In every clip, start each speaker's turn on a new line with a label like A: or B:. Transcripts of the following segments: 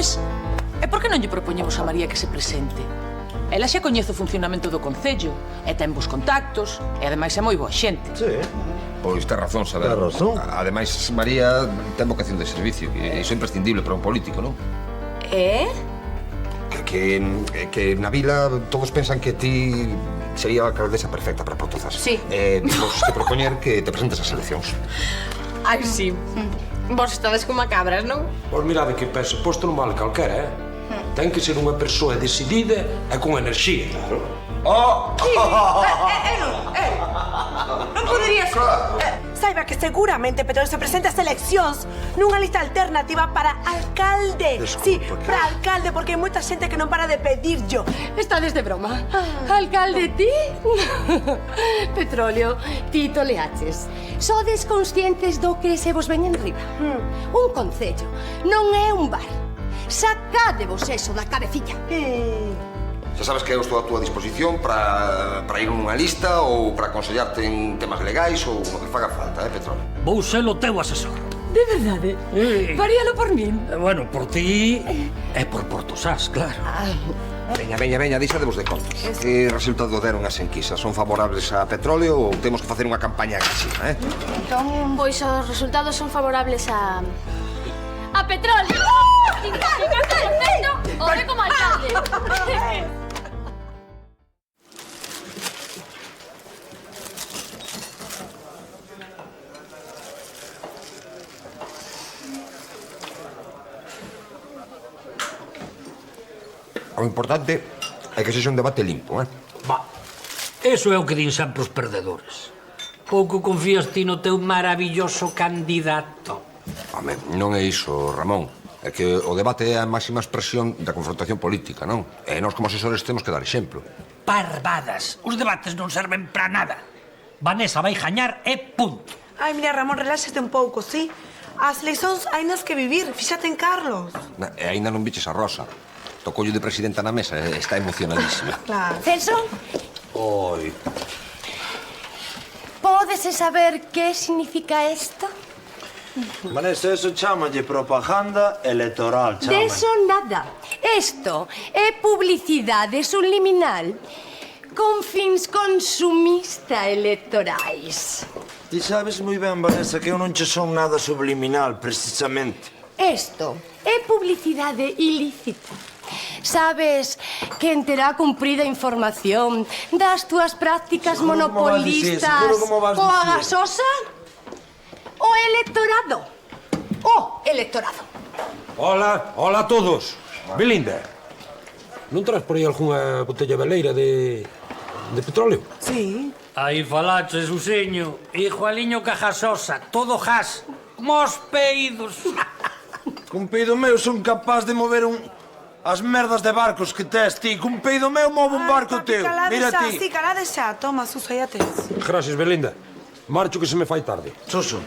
A: Pois, e por que non lle propoñemos a María que se presente? Ela xa coñece o funcionamento do Concello, e ten bons contactos, e ademais é moi boa xente.
B: Sí.
C: Pois ten razón, saber.
B: Ten razón.
C: Ademais, María ten vocación de servicio, e iso é imprescindible para un político, non? Que na vila todos pensan que ti sería a alcaldesa perfecta para Portozas.
D: Sí.
C: Vos te propoñer que te presentes ás eleccións.
D: Ai, sí. Vos estades como cabras, non?
E: Pois mirade que penso, posto non vale calquera, Ten que ser unha persoa decidida e con enerxía. Claro.
F: Non podería ser. Saiba que seguramente Petróleo se presenta ás eleccións nunha lista alternativa para alcalde. Sí, para alcalde, porque hai moita xente que non para de pedirllo.
D: Estades de broma. Alcalde, ti? Petróleo, ti toleaches. Sodes conscientes do que se vos ven en riba. Un concello non é un bar. Sacádevos eso da cabecilla.
C: Xa sabes que eu estou a túa disposición para ir nunha lista ou para aconsellarte en temas legais ou no que faga falta, Petróleo?
G: Vou ser o teu asesor.
D: De verdade? Faríalo por min?
G: Bueno, por ti e por Portosás, claro.
C: Veña, deixadevos de contos. Que resultado deron as enquisas? Son favorables a Petróleo ou temos que facer unha campaña agresiva,
H: Entón, pois os resultados son favorables a Petróleo. Perfecto, o ve como alcalde.
C: O importante é que sexa un debate limpo,
G: Va, eso é o que din sempre os perdedores. Pouco confías ti no teu maravilloso candidato.
C: Home, non é iso, Ramón. É que o debate é a máxima expresión da confrontación política, non? E nós como asesores temos que dar exemplo.
G: Parvadas. Os debates non serven para nada. Vanessa vai gañar e punto.
F: Ai, mira, Ramón, reláxate un pouco, sí? As eleccións hai nas que vivir, fíxate en Carlos.
C: E aínda non biches a Rosa. Tocollo de presidenta na mesa e está emocionadísima.
F: Claro.
D: Celso,
B: Oi.
D: pódese saber que significa isto?
B: Vanessa, eso chámalle propaganda electoral,
D: De
B: chama.
D: eso nada. Esto é publicidade subliminal con fins consumista electorais.
B: Ti sabes moi ben, Vanessa, que eu non che son nada subliminal, precisamente.
D: Esto é publicidade ilícita. Sabes quen terá cumprida información das túas prácticas
B: Seguro como vas dicir,
D: monopolistas
B: seguro como vas
D: coa
B: dicir.
D: gasosa? O electorado. O electorado.
E: Hola a todos. Belinda, non traes por aí algunha botella veleira de petróleo?
F: Sí.
G: Aí falaches, Useño. Igualiño que a gasosa. Todo gas. Como os peidos.
B: Cun peido meu son capaz de mover as merdas de barcos que tes ti. Cun peido meu movo un barco teu. Mira ti.
F: Sí, calade xa. Toma, Suso, ya tes.
E: Gracias, Belinda. Marcho que se me fai tarde.
B: Suso.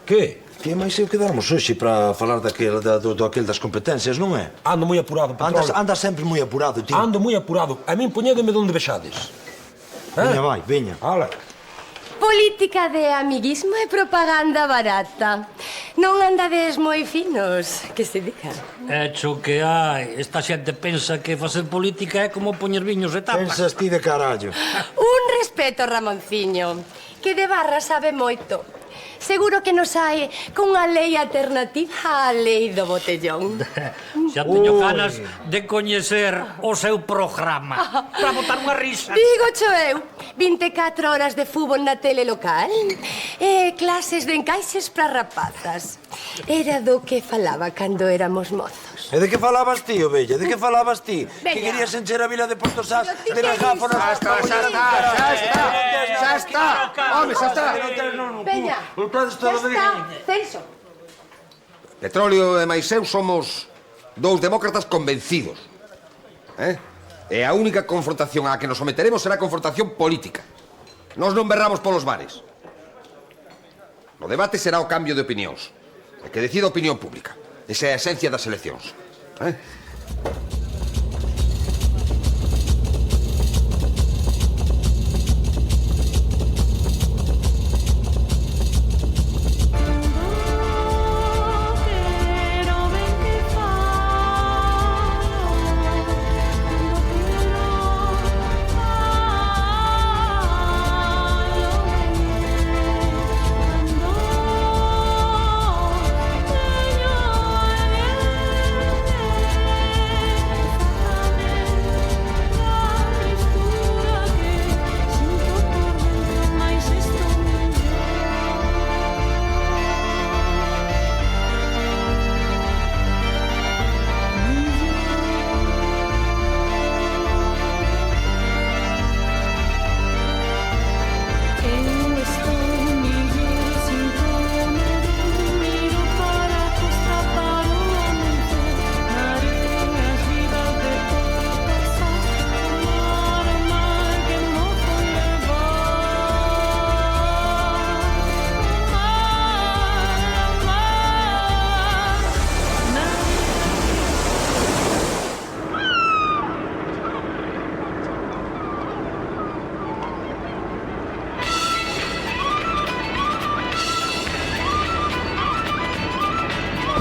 E: Que?
B: Ti e máis eu quedarmos hoxe para falar daquel das competencias, non é?
E: Ando moi apurado, Petróleo.
B: Andas sempre moi apurado, ti.
E: Ando moi apurado. A min poñédeme donde vexades.
B: Veña, vai, veña.
E: Hala.
D: Política de amiguismo e propaganda barata. Non andades moi finos, que se diga.
G: Hecho que hai. Esta xente pensa que facer política é como poñer viños e tapas.
B: Pensas ti de carallo.
D: Un respeto, Ramonciño, que de barra sabe moito. Seguro que nos hai cunha lei alternativa á lei do botellón.
G: Xa teño ganas de coñecer o seu programa. Para botar unha risa.
D: Digo cho eu, 24 horas de fútbol na tele local e clases de encaixes para rapazas. Era do que falaba cando éramos mozos.
B: E de que falabas ti, ovella? De que falabas ti?
D: Veña.
B: Que querías encher a vila de Portosás
D: Pero ti
B: de
D: que
B: megáfonos?
C: Xa está. Home, xa está.
D: Veña, xa está, Celso.
C: Petróleo e máis eu somos dous demócratas convencidos. E a única confrontación á que nos someteremos será confrontación política. Nós non berramos polos bares. O debate será o cambio de opinións. E que decida a opinión pública. Esa é a esencia das eleccións.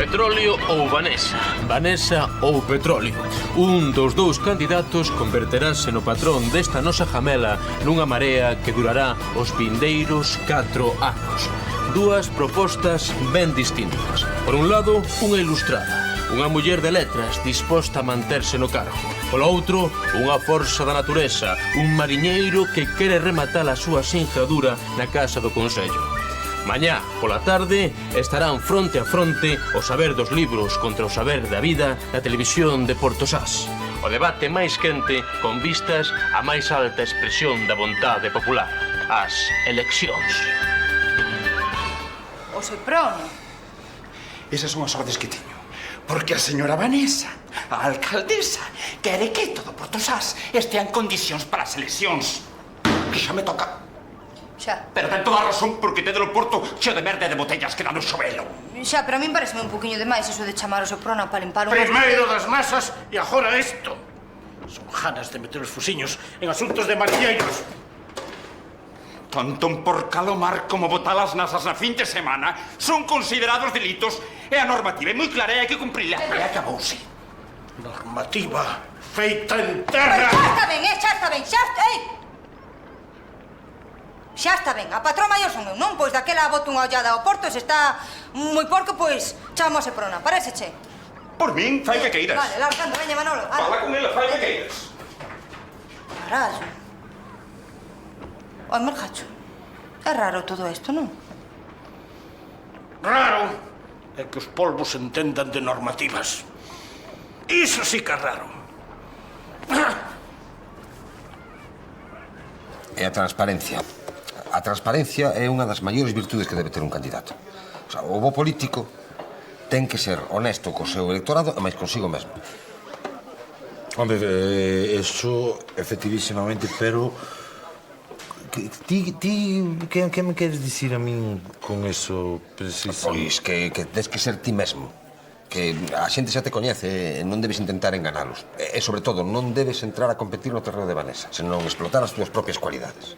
I: Petróleo ou Vanessa, Vanessa ou petróleo. Un dos dous candidatos converterase no patrón desta nosa jamela nunha marea que durará os vindeiros 4 anos. Dúas propostas ben distintas. Por un lado, unha ilustrada, unha muller de letras disposta a manterse no cargo. Polo outro, unha forza da natureza, un mariñeiro que quere rematar a súa sinjadura na casa do Consello. Mañá, pola tarde, estarán fronte a fronte o saber dos libros contra o saber da vida na televisión de Porto Sás. O debate máis quente con vistas á máis alta expresión da vontade popular, as eleccións.
J: O Seprona.
K: Esas son as ordes que teño. Porque a señora Vanessa, a alcaldesa, quere que todo Porto Sás estea en condicións para as eleccións. Que xa me toca.
J: Xa.
K: Pero ten toda a razón porque tedes o Porto cheo de merda e de botellas que dan no xovelo.
J: Xa, pero a min pareceme un poquinho demais eso de chamar o Seprona para limpar un...
K: Primeiro das masas e agora isto. Son ganas de meter os fusiños en asuntos de mariñeiros. Tanto un porcalomar como botar as nasas na fin de semana son considerados delitos e a normativa é moi clara e hai que cumprila. E acabouse. Normativa feita en terra.
J: Xa está ben, xa está ben, xa está... Xa está ben, a patrón maior son eu, non? Pois daquela boto unha ollada ao Porto, se está moi porco, pois chamo a Seprona, paréceche?
K: Por min, fai que queiras.
J: Vale, largando, veña Manolo.
K: Fala con ela, fai que queiras.
J: Carallo. Oi, Margacho, é raro todo isto, non?
K: Raro é que os polvos entendan de normativas. Iso sí que é raro.
C: É a transparencia. A transparencia é unha das maiores virtudes que debe ter un candidato. O sea, o bo político ten que ser honesto co seu electorado e máis consigo mesmo.
B: Hombre, eso efectivísimamente, pero... Ti que me queres dicir a min con eso precisamente?
C: Pois que tens que ser ti mesmo. Que a xente xa te coñece e non debes intentar enganalos. E, sobre todo, non debes entrar a competir no terreo de Vanessa, senón explotar as túas propias cualidades.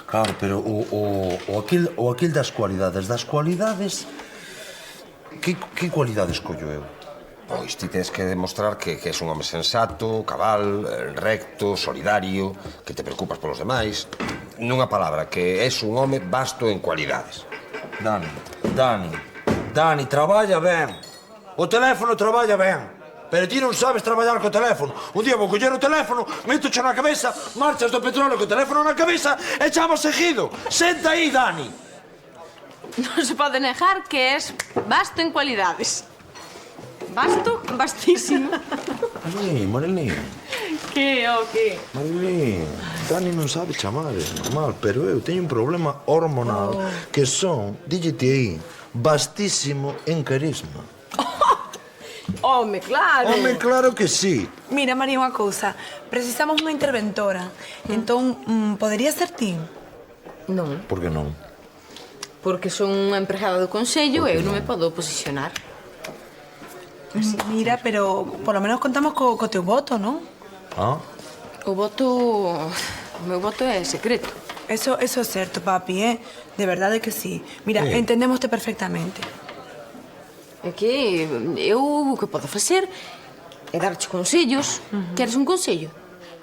B: Claro, pero o aquil das cualidades... Que cualidades collo eu?
C: Pois ti tens que demostrar que és un home sensato, cabal, recto, solidario, que te preocupas polos demais. Nunha palabra, que és un home vasto en cualidades.
B: Dani, traballa ben. O teléfono traballa ben. Pero ti non sabes traballar co teléfono. Un día vou coller o teléfono, metocho na cabeza, marchas do petróleo co teléfono na cabeza e chamo seguido. Senta aí, Dani.
L: Non se pode negar que es vasto en cualidades. Vasto? Vastísimo.
B: Marilín.
L: Que o que?
B: Marilín, Dani non sabe chamar, é normal, pero eu teño un problema hormonal que son, díllete aí, vastísimo en carisma.
F: Home, claro.
B: Home, claro que sí.
F: Mira, María, unha cousa. Precisamos unha interventora. Entón, podería ser ti?
L: Non,
B: Por que non?
L: porque son unha empregada do Consello e eu non me podo posicionar.
F: Mira, pero por lo menos contamos co teu voto, non?
B: Ah?
L: O meu voto é secreto.
F: Eso é certo, papi, De verdade que sí. Mira, entendémoste perfectamente.
L: É que eu o que podo facer é darche consellos. Queres un consello?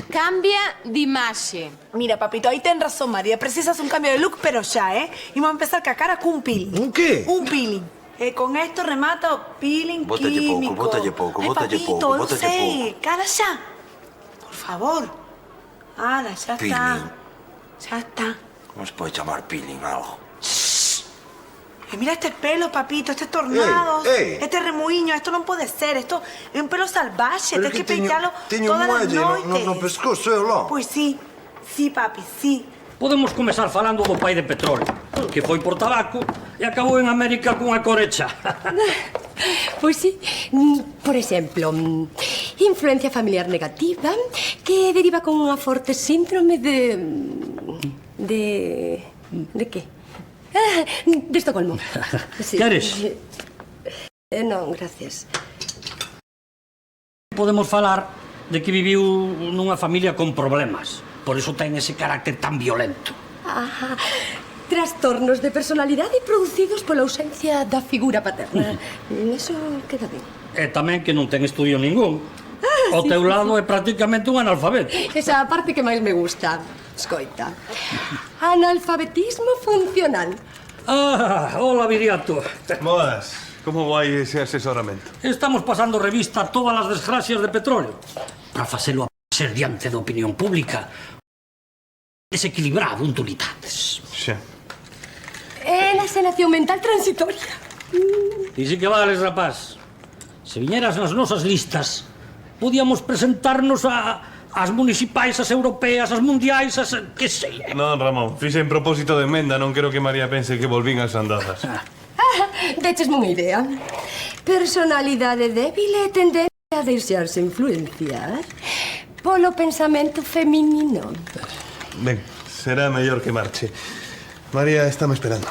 L: Cambia de imaxe.
F: Mira, papito, aí ten razón, María. Precisas un cambio de look, pero xa, Imos a empezar ca cara cun peeling.
B: Un qué?
F: Un peeling. Con esto remata o peeling químico.
B: Bótalle pouco.
F: Papito, eu sei. Cara xa. Por favor. Ala, xa está. Xa está.
B: Como se pode chamar peeling algo?
F: Mira este pelo, papito, este tornado, este remuiño, esto non pode ser, esto é un pelo salvaxe, tens que peitarlo todas as noites.
B: No pescozo, eu lá.
F: Pois sí, papi, sí.
G: Podemos comezar falando do pai de petróleo, que foi por tabaco e acabou en América cunha corecha.
D: Pois sí, por exemplo, influencia familiar negativa que deriva con unha forte síndrome de que? De Estocolmo. Sí.
G: Queres?
D: Non, gracias.
G: Podemos falar de que viviu nunha familia con problemas. Por iso ten ese carácter tan violento.
D: Trastornos de personalidade producidos pola ausencia da figura paterna. Eso queda ben.
G: E tamén que non ten estudio ningún. Ao teu lado é prácticamente un analfabeto.
D: Esa parte que máis me gusta. Escoita. Analfabetismo funcional.
G: Ah, hola, Viriato.
M: Boas, como vai ese asesoramento?
G: Estamos pasando revista a todas as desgracias de petróleo para facelo a ser diante da opinión pública. Desequilibrado, untunidades.
M: Xa.
D: É a alienación mental transitoria.
G: E si que vales, rapaz. Se viñeras nas nosas listas, podíamos presentarnos ás municipais, as europeas, as mundiais, as... que sei.
M: Non, Ramón, fixe en propósito de emenda, non quero que María pense que volvín ás andazas.
D: Déchesme unha idea. Personalidade débil e tendencia a deixarse influenciar polo pensamento feminino.
M: Ben, será mellor que marche. María está me esperando.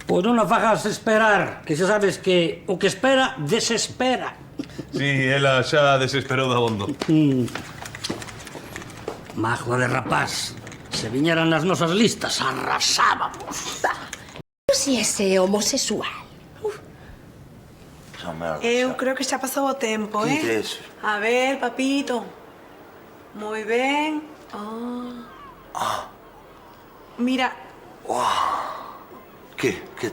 G: Pois non a fagas esperar, que xa sabes que o que espera, desespera.
M: Sí, ela xa desesperou da bondo.
G: Majo de rapaz, se viñeran nas nosas listas, arrasábamos.
D: Si ese é homosexual.
F: Eu creo que xa pasou o tempo,
B: ¿Qué es?
F: A ver, papito. Moi ben. Mira,
B: ¿Qué? ¿Qué?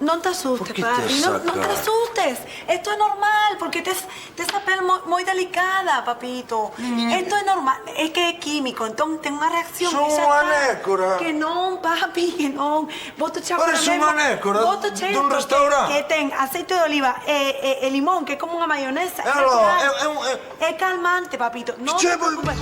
F: non te asustes,
B: ¿Por qué te
F: papi. Non te
B: saca?
F: asustes. Esto é normal, porque tes a pel moi delicada, papito. Esto é normal. É que é químico, entón ten unha reacción.
B: Son
F: e xa
B: unha
F: está.
B: nécora.
F: Que non, papi, que non. Boto xa
B: Parece unha nécora dun restaurante.
F: Que ten aceite de oliva e limón, que é como unha mayonesa. É calmante, papito. Non te preocupes.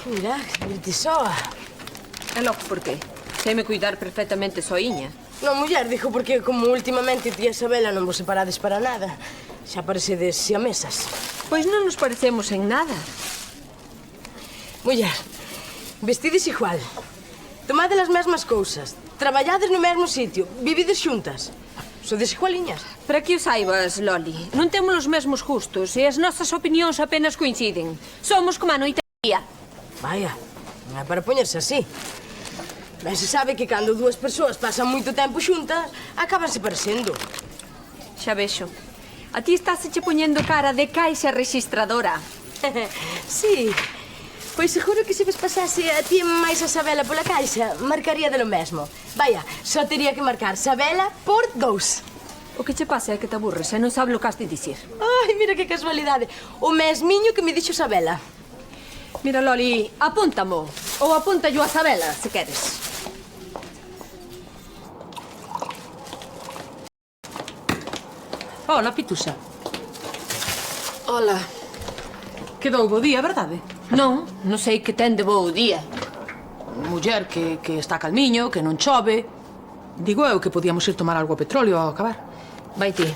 L: Mira, verte soa. É logo por qué? Seime cuidar perfectamente soiña.
D: Non, muller, dixo porque como últimamente tía Isabela non vos separades para nada. Xa parecedes siamesas.
L: Pois non nos parecemos en nada.
D: Muller, vestides igual. Tomades as mesmas cousas. Traballades no mesmo sitio. Vivides xuntas. Sodes igualiñas.
L: Para que o saibas, Loli, non temos os mesmos gustos e as nosas opinións apenas coinciden. Somos como a noite e a día.
D: Vaya, non é para poñerse así. Ben se sabe que cando dúas persoas pasan moito tempo xuntas, acabanse parecendo.
L: Xa vexo. A ti estás che poñendo cara de caixa registradora.
D: Sí. Pois seguro que se vos pasase a ti máis a Sabela pola caixa, marcaría de lo mesmo. Vaya, só tería que marcar Sabela por 2.
L: O que che pasa é que te aburres e non sabes o que has de dicir.
D: Ai, mira que casualidade. O mesmiño que me dixo Sabela.
L: Mira, Loli, apúntamo. Ou apúntallo a Sabela, se queres.
A: Hola, Pitusa.
L: Hola.
A: Quedou bo día, verdade?
L: Non sei que ten de bo o día.
A: Muller que está calmiño, que non chove. Digo eu que podíamos ir tomar algo a petróleo ao acabar.
L: Vai ti.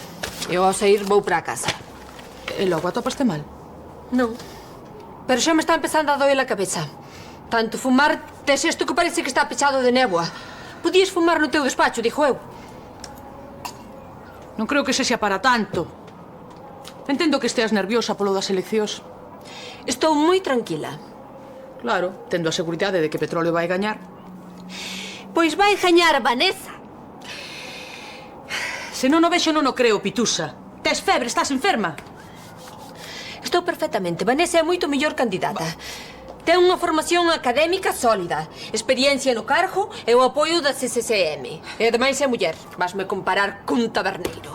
L: Eu ao sair vou para a casa.
A: E logo atopaste mal?
L: Non. Pero xa me está empezando a doer a cabeza. Tanto fumar, tes isto que parece que está pechado de néboa. Podías fumar no teu despacho, dixo eu.
A: Non creo que sexa para tanto. Entendo que esteas nerviosa polo das eleccións.
L: Estou moi tranquila.
A: Claro, tendo a seguridade de que Petróleo vai gañar.
L: Pois vai gañar Vanessa.
A: Se non o vexo, non o creo, Pitusa. Tes febre, estás enferma.
L: Estou perfectamente. Vanessa é moito mellor candidata. Ten unha formación académica sólida, experiencia no cargo e o apoio da CCCM. E ademais é muller. Vasme comparar cun taberneiro.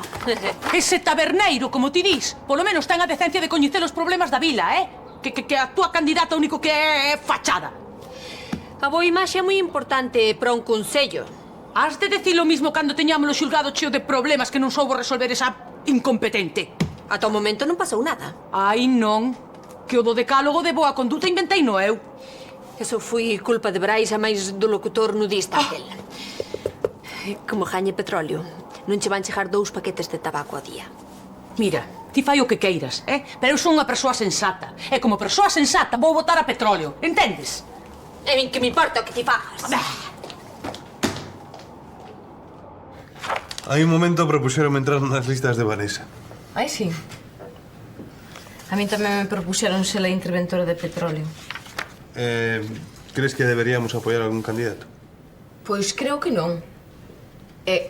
A: Ese taberneiro, como ti dis, polo menos ten a decencia de coñecer os problemas da vila, Que a túa candidata único que é fachada.
L: A boa imaxe é moi importante para un concello.
A: Has de decir o mismo cando teñamos o xulgado cheo de problemas que non soubo resolver esa incompetente.
L: Ata o momento non pasou nada.
A: Ai, non. Que o do decálogo de boa conduta inventei no eu.
L: Eso foi culpa de Brais e máis do locutor nudista aquel. Como gañe petróleo, non che van chegar 2 paquetes de tabaco ao día.
A: Mira, ti fai o que queiras, Pero eu son unha persoa sensata. E como persoa sensata vou votar a petróleo, entendes?
L: E ben que me importa o que ti fagas.
M: Hai un momento propuxeronme entrar nas listas de Vanessa.
D: Ai, sí. A mí tamén me propuxeron ser a interventora de petróleo.
M: ¿Crees que deberíamos apoyar a algún candidato?
D: Pois creo que non.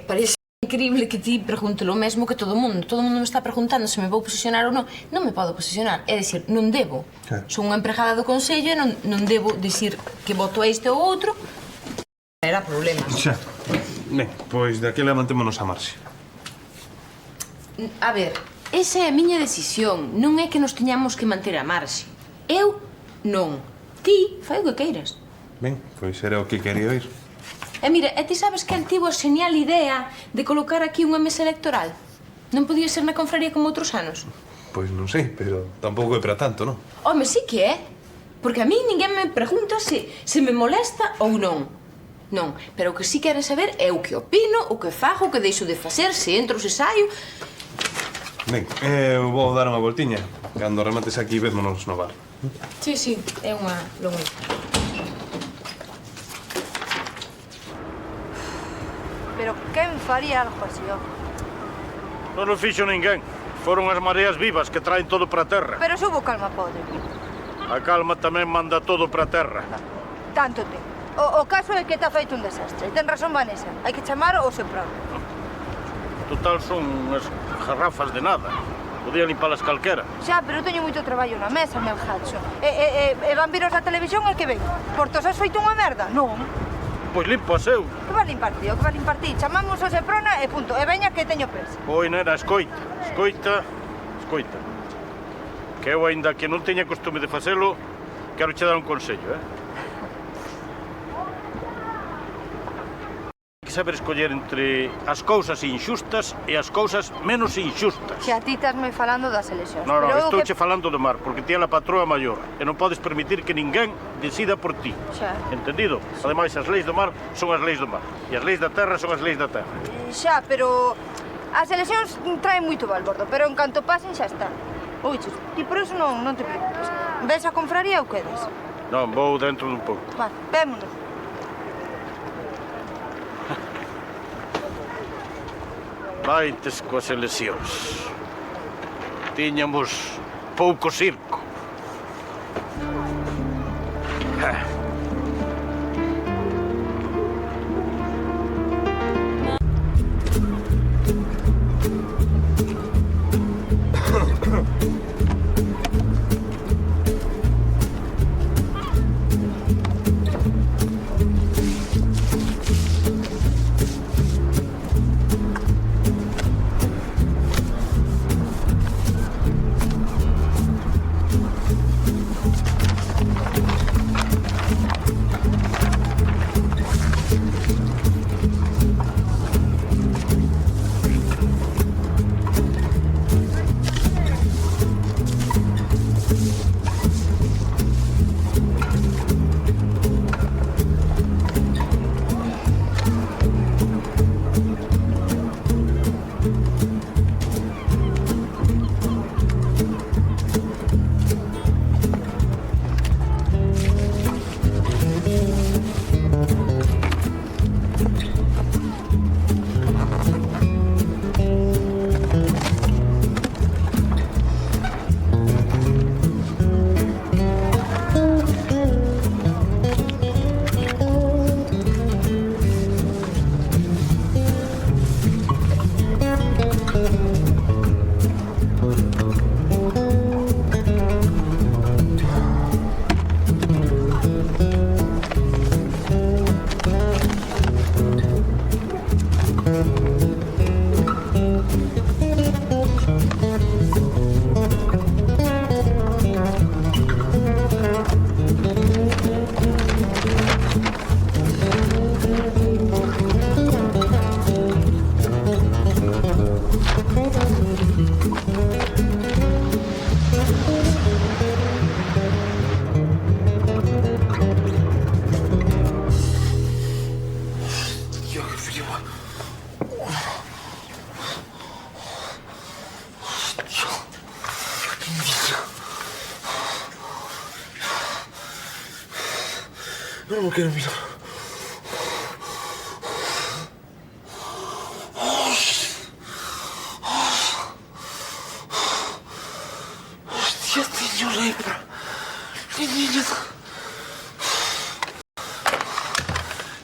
D: Parece increíble que ti pregunte lo mesmo que todo o mundo. Todo o mundo me está preguntando se me vou posicionar ou non. Non me podo posicionar. É dicir, non debo.
M: Claro.
D: Son unha empregada do Consello e non debo dicir que voto a este ou outro. Era problema.
M: Xa. Ben, pois daquela mantémonos a marxe.
D: A ver, esa é a miña decisión. Non é que nos teñamos que manter a marxe. Eu non. Ti fai o que queiras.
M: Ben, pois era o que quería oír.
D: E mira, e ti sabes que tivo a genial idea de colocar aquí unha mesa electoral? Non podía ser na confraría como outros anos?
M: Pois non sei, pero tampouco é para tanto, non?
D: Home, sí que é. Porque a mí ninguén me pregunta se me molesta ou non. Non, pero o que sí queren saber é o que opino, o que fago, o que deixo de facer, se entro, se saio.
M: Ben, eu vou dar unha voltiña. Cando remates aquí, vémonos no bar.
D: Sí, sí, é unha longa.
J: Pero quen faría algo así, ó?
K: Non o fixo ninguén. Foron as mareas vivas que traen todo para a terra.
J: Pero subo calma, pode.
K: A calma tamén manda todo para a terra.
J: Tanto te. O caso é que está feito un desastre. Ten razón, Vanessa. Hai que chamar o Seprón.
K: Total son unhas garrafas de nada. Podía limpalas calquera.
J: Xa, pero eu teño moito traballo na mesa, meu gacho. E van viros a televisión e que ven? Portos has feito unha merda? Non.
K: Pois limpo a seu.
J: Que va limpar ti? O que va limpar ti? Chamamos o Seprona e punto. E veña que teño presa.
K: Oi, nena, escoita. Escoita. Que eu, aínda que non teña costume de facelo, quero che dar un consello, Hai que saber escoller entre as cousas inxustas e as cousas menos inxustas.
J: Xa ti estás-me falando das eleccións.
K: Non,
J: pero eu
K: estou
J: que...
K: che falando do mar, porque ti é a patroa maior e non podes permitir que ninguén decida por ti.
J: Xa.
K: Entendido? Ademais, as leis do mar son as leis do mar e as leis da terra son as leis da terra.
J: Xa, pero... As eleccións traen moito balbordo, pero en canto pasen xa está. Oiches, ti por eso non te preocupes. Ves a confraría ou quedas?
K: Non, vou dentro dun pouco.
J: Vale, vémonos.
K: Vaites coas eleccións. Tiñamos pouco circo.
M: No lo quiero mirar.
B: Hostia, teño lepra. Niño.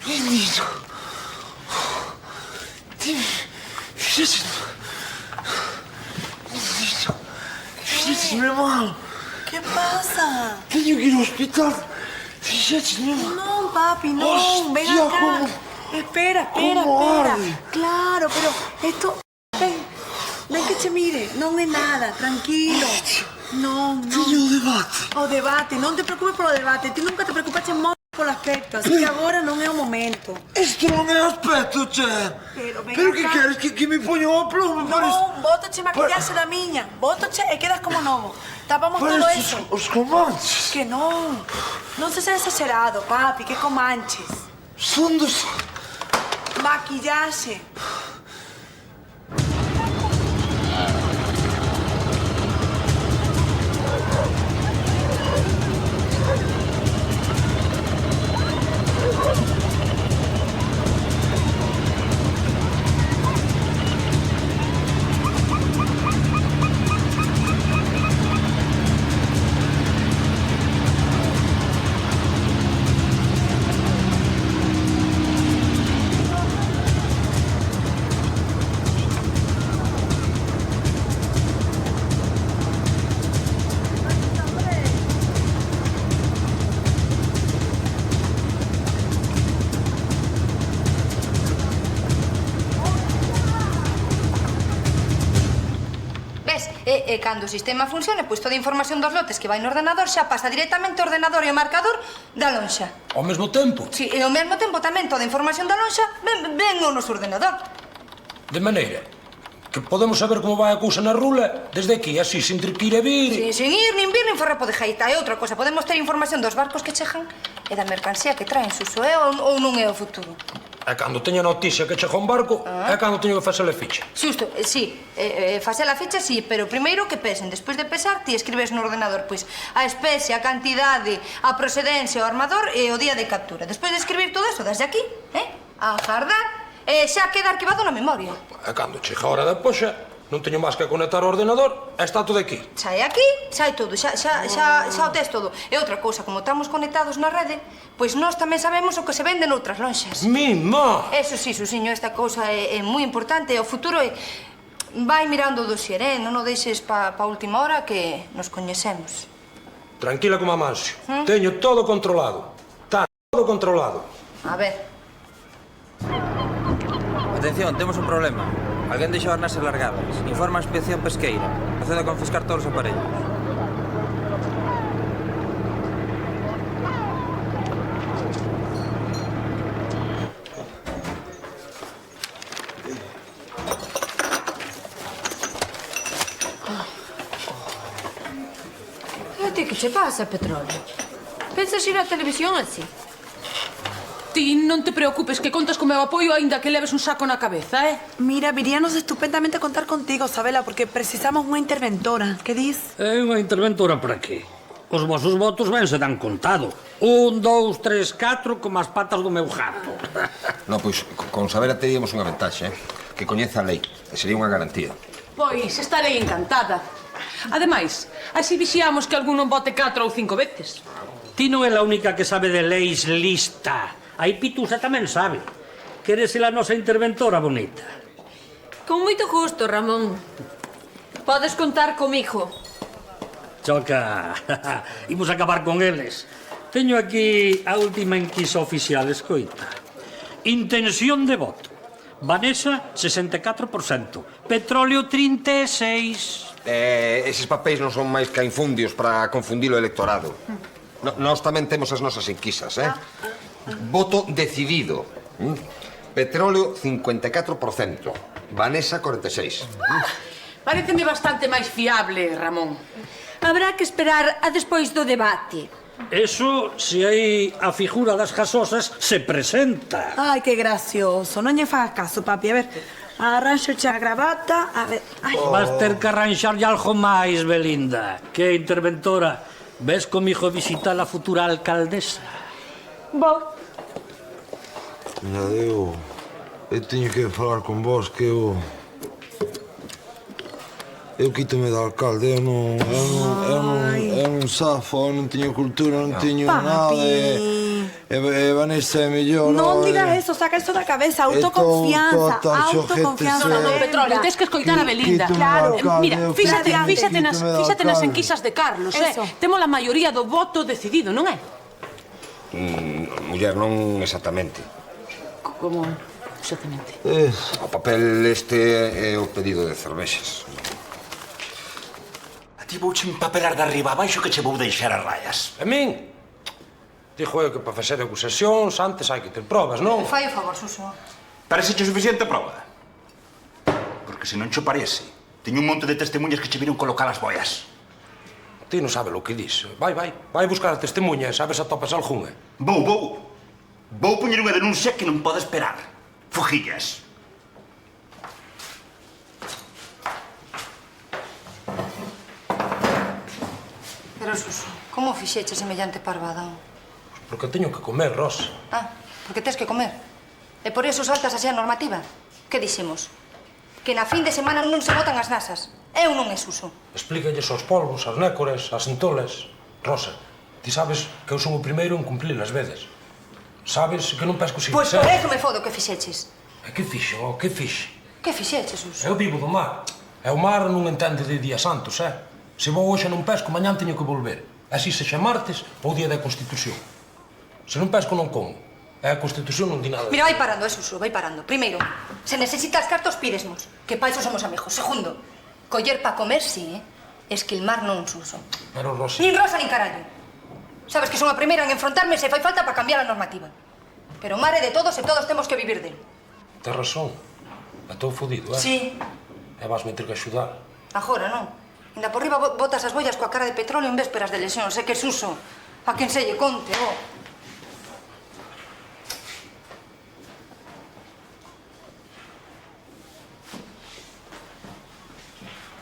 B: Niño. Fíxese. Niño. Fíxese, meu mal.
F: ¿Qué pasa?
B: Teño que ir ao hospital. Fíxese, meu mal.
F: No, papi, no. Ven
B: Hostia,
F: acá.
B: ¿cómo?
F: Espera.
B: ¿Cómo arde?
F: Claro, pero esto... Ven que te mire. Non é nada, tranquilo. Non.
B: Teño o debate.
F: O debate, non te preocupes polo debate. Ti nunca te preocupaste moito polo aspecto, así que agora non é o momento.
B: Isto non é aspecto, che.
F: Pero ven
B: Pero que
F: acá.
B: queres? Que me poño o plomo?
F: Non, bótache maquillaxe da miña. Bótache e quedas como novo. Tapamos todo
B: Pareces
F: eso.
B: os comanches.
F: Que non. Non se seas exagerado, papi, que comanches.
B: Son dos...
F: Maquillaxe.
J: E cando o sistema funcione, pois toda a información dos lotes que vai no ordenador xa pasa directamente ao ordenador e ao marcador da lonxa.
E: Ao mesmo tempo?
J: Si, e ao mesmo tempo tamén toda a información da lonxa ven ao noso ordenador.
E: De maneira que podemos saber como vai a cousa na rula desde aquí, así, sin ter que ir e vir.
J: Sin ir, nin vir, nin forrapo de jaita. E outra cosa, podemos ter información dos barcos que chegan e da mercancía que traen, suso é ou non é o futuro.
E: É cando teño noticia que chega un barco, é cando teño que facer a ficha.
J: Xusto, sí, facer a ficha, sí, pero primeiro que pesen. Despois de pesar, ti escribes no ordenador, pois, a especie, a cantidade, a procedencia, o armador e o día de captura. Despois de escribir todo eso, desde aquí, a agardar, e xa queda arquivado na memoria.
E: É cando chega a hora da poxa, non teño máis que conectar o ordenador e está todo aquí.
J: Sai aquí, sai todo, xa o tes todo. E outra cousa, como estamos conectados na rede, pois nós tamén sabemos o que se vende noutras lonxas.
E: Mima!
J: Eso sí, Susiño, esta cousa é moi importante. O futuro é... Vai mirando o dossier, non o deixes pa última hora que nos coñecemos.
E: Tranquila como a Mancio. Teño todo controlado. Está todo controlado.
J: A ver.
N: Atención, temos un problema. Alguén deixou arnés alargadas. Informa a inspección pesqueira. Procede a confiscar todos os aparellos.
L: E a ti que che pasa, Petróleo? Pensas ir á televisión así?
A: Ti non te preocupes, que contas co meu apoio aínda que leves un saco na cabeza,
F: Mira, viríanos estupendamente contar contigo, Sabela, porque precisamos unha interventora. Que dis?
G: É unha interventora para qué? Os vosos votos ben se dan contado. 1, 2, 3, 4, como as patas do meu gato.
C: No, pois, con Sabela teríamos unha ventaxe, que coñece a lei, e sería unha garantía.
A: Pois estarei encantada. Ademais, así vixiamos que algún non vote 4 ou 5 veces.
G: Ti non é a única que sabe de leis lista. Aí Pitusa tamén sabe. Queres ser a nosa interventora bonita?
L: Con moito gusto, Ramón. Podes contar comigo.
G: Choca. Imos acabar con eles. Teño aquí a última enquisa oficial, escoita. Intención de voto. Vanessa, 64%. Petróleo, 36%.
C: Eses papéis non son máis que infundios para confundir o electorado. Nós tamén temos as nosas enquisas, Voto decidido. Petróleo, 54%. Vanessa, 46%.
A: Paréceme bastante máis fiable, Ramón.
L: Habrá que esperar a despois do debate.
G: Eso, se aí a figura das gasosas se presenta.
F: Ai, que gracioso. Non lle fagas caso, papi. A ver, arranxo xa a gravata. A ver, ai.
G: Vas ter que arranxarlle algo máis, Belinda. Que interventora, ves comigo visitar a futura alcaldesa?
F: Vou.
B: Mira, eu teño que falar con vos que eu quítome de alcalde, eu non un safo, non teño cultura, non teño nada, e Vanessa é mellor.
F: Non digas eso, saca eso da cabeza, autoconfianza, autoconfianza.
A: No, Petróleo, tens que escoitar a Belinda.
F: Claro.
A: Mira, fíxate nas enquisas de Carlos, Temos a maioría do voto decidido, non é?
C: Muller, non exactamente.
A: Como exactamente?
C: O papel este é o pedido de cervexas.
K: A ti vouche empapelar de arriba abaixo que che vou deixar as rayas.
E: A min? Dixo eu que para facer acusacións antes hai que ter probas, non?
J: Fai o favor, Suso.
K: Parece che suficiente prova? Porque se non cho parece, teño un monte de testemunhas que che viron colocar as boias.
E: Ti non sabe o que dis. Vai buscar as testemunhas, sabes atopas algunha.
K: Vou poñer unha denuncia que non pode esperar. Fujillas.
J: Pero, Suso, como fixeche semellante parvada?
E: Porque teño que comer, Rosa.
J: Porque tes que comer. E por iso saltas así a normativa. Que dixemos? Que na fin de semana non se botan as nasas. Eu non é Suso.
E: Explícalles aos polvos, aos nécores, ás entolas. Rosa, ti sabes que eu son o primeiro en cumplir as veces. Sabes que non pesco sin
J: Pois por eso me fodo que fixeches.
E: E que fixo? Que fixe?
J: Que fixeches, Suso?
E: Eu vivo do mar. E o mar non entende de días santos, Se vou hoxe non pesco, mañán teño que volver. Así sexa martes ou día da Constitución. Se non pesco, non como. E a Constitución non di nada.
J: Mira, vai parando, Suso, vai parando. Primeiro, se necesitas cartos, pídesmos. Que pa iso somos amigos. Segundo, coller pa comer, sí, Esquilmar non, Suso.
E: Pero, Rosa...
J: Nin Rosa nin carallo. Sabes que son a primeira en enfrontarme se fai falta para cambiar a normativa. Pero o mar é de todos e todos temos que vivir del.
E: Tens razón. Estou fodido,
J: Sí.
E: E vasme ter que axudar.
J: Agora, non? Ainda por riba botas as boias coa cara de petróleo en vésperas de lesións. É que, Suso, a quen se lle conte,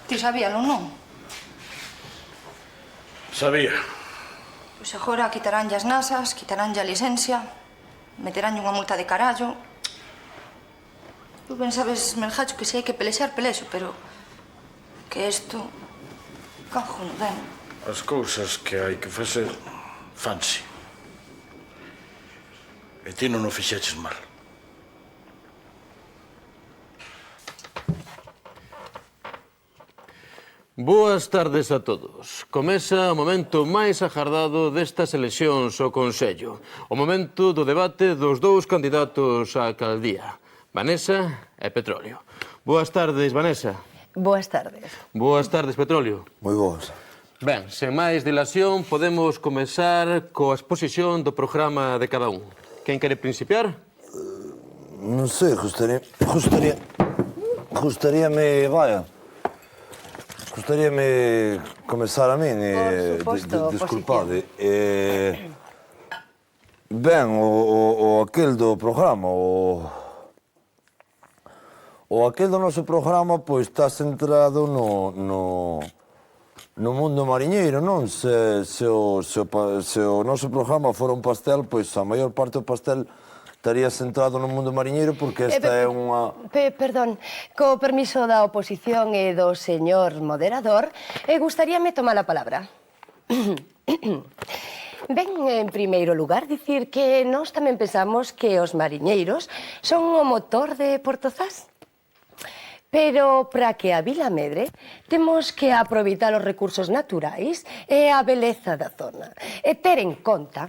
J: Ti sabíalo, non?
K: Sabía.
J: Pois agora quitaránlle as nasas, quitaránlle a licencia, meteránlle unha multa de carallo. Tu ben sabes, Melgacho, que se hai que pelexar, pelexo, pero... que isto... cajo no den.
K: As cousas que hai que facer, fanse. E ti non o fixeches mal.
I: Boas tardes a todos. Comeza o momento máis agardado destas eleccións ao Consello. O momento do debate dos dous candidatos á alcaldía, Vanessa e Petróleo. Boas tardes, Vanessa.
D: Boas tardes.
I: Boas tardes, Petróleo.
B: Moi boas.
I: Ben, sen máis dilación, podemos comezar coa exposición do programa de cada un. Quen quere principiar?
B: Non sei, gustaríame comezar a min, disculpade. Ben, o aquel do programa, o aquel do noso programa, pois está centrado no mundo mariñeiro, non? Se o noso programa fora un pastel, pois a maior parte do pastel estaría centrado no mundo mariñeiro porque esta é unha...
D: Perdón, co permiso da oposición e do señor moderador, gustaríame tomar a palabra. Ben, en primeiro lugar, dicir que nós tamén pensamos que os mariñeiros son o motor de Portozás. Pero para que a vila medre, temos que aproveitar os recursos naturais e a beleza da zona. E ter en conta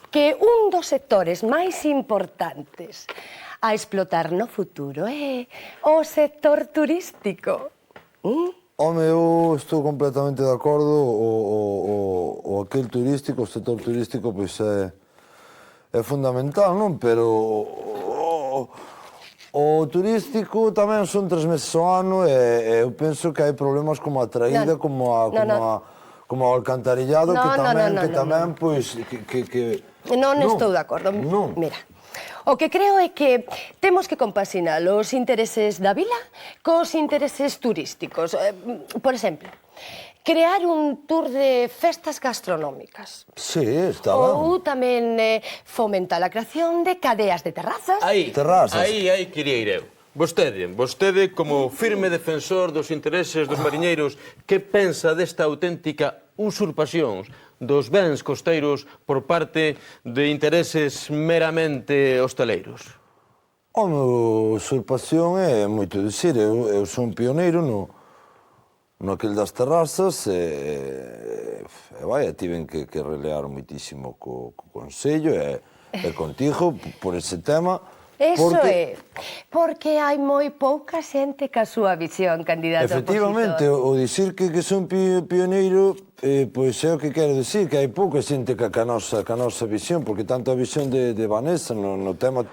D: que un dos sectores máis importantes a explotar no futuro é o sector turístico.
B: Home, eu estou completamente de acordo. O aquel turístico, o sector turístico, pois é fundamental, non? Pero o turístico tamén son 3 meses ao ano e eu penso que hai problemas como a traída, como o alcantarillado, que tamén, pois, que...
D: Non estou de acordo. Mira, o que creo é que temos que compaxinar os intereses da vila cos intereses turísticos. Por exemplo, crear un tour de festas gastronómicas.
B: Sí, está ben.
D: Ou tamén fomentar a creación de cadeas de terrazas.
I: Aí quería ir eu. Vostede, como firme defensor dos intereses dos mariñeiros, que pensa desta auténtica usurpacións dos bens costeiros por parte de intereses meramente hosteleiros?
B: Home, usurpación é moito dicir. Eu son pioneiro naquele das terrazas e vai, tiven que relear moitísimo co Consello e contigo por ese tema.
D: Eso é, porque hai moi pouca xente ca súa visión, candidato
B: Efectivamente, o dicir que son pioneiro, pois é o que quero dicir, que hai pouca xente ca nosa visión, porque tanto a visión de Vanessa no tema...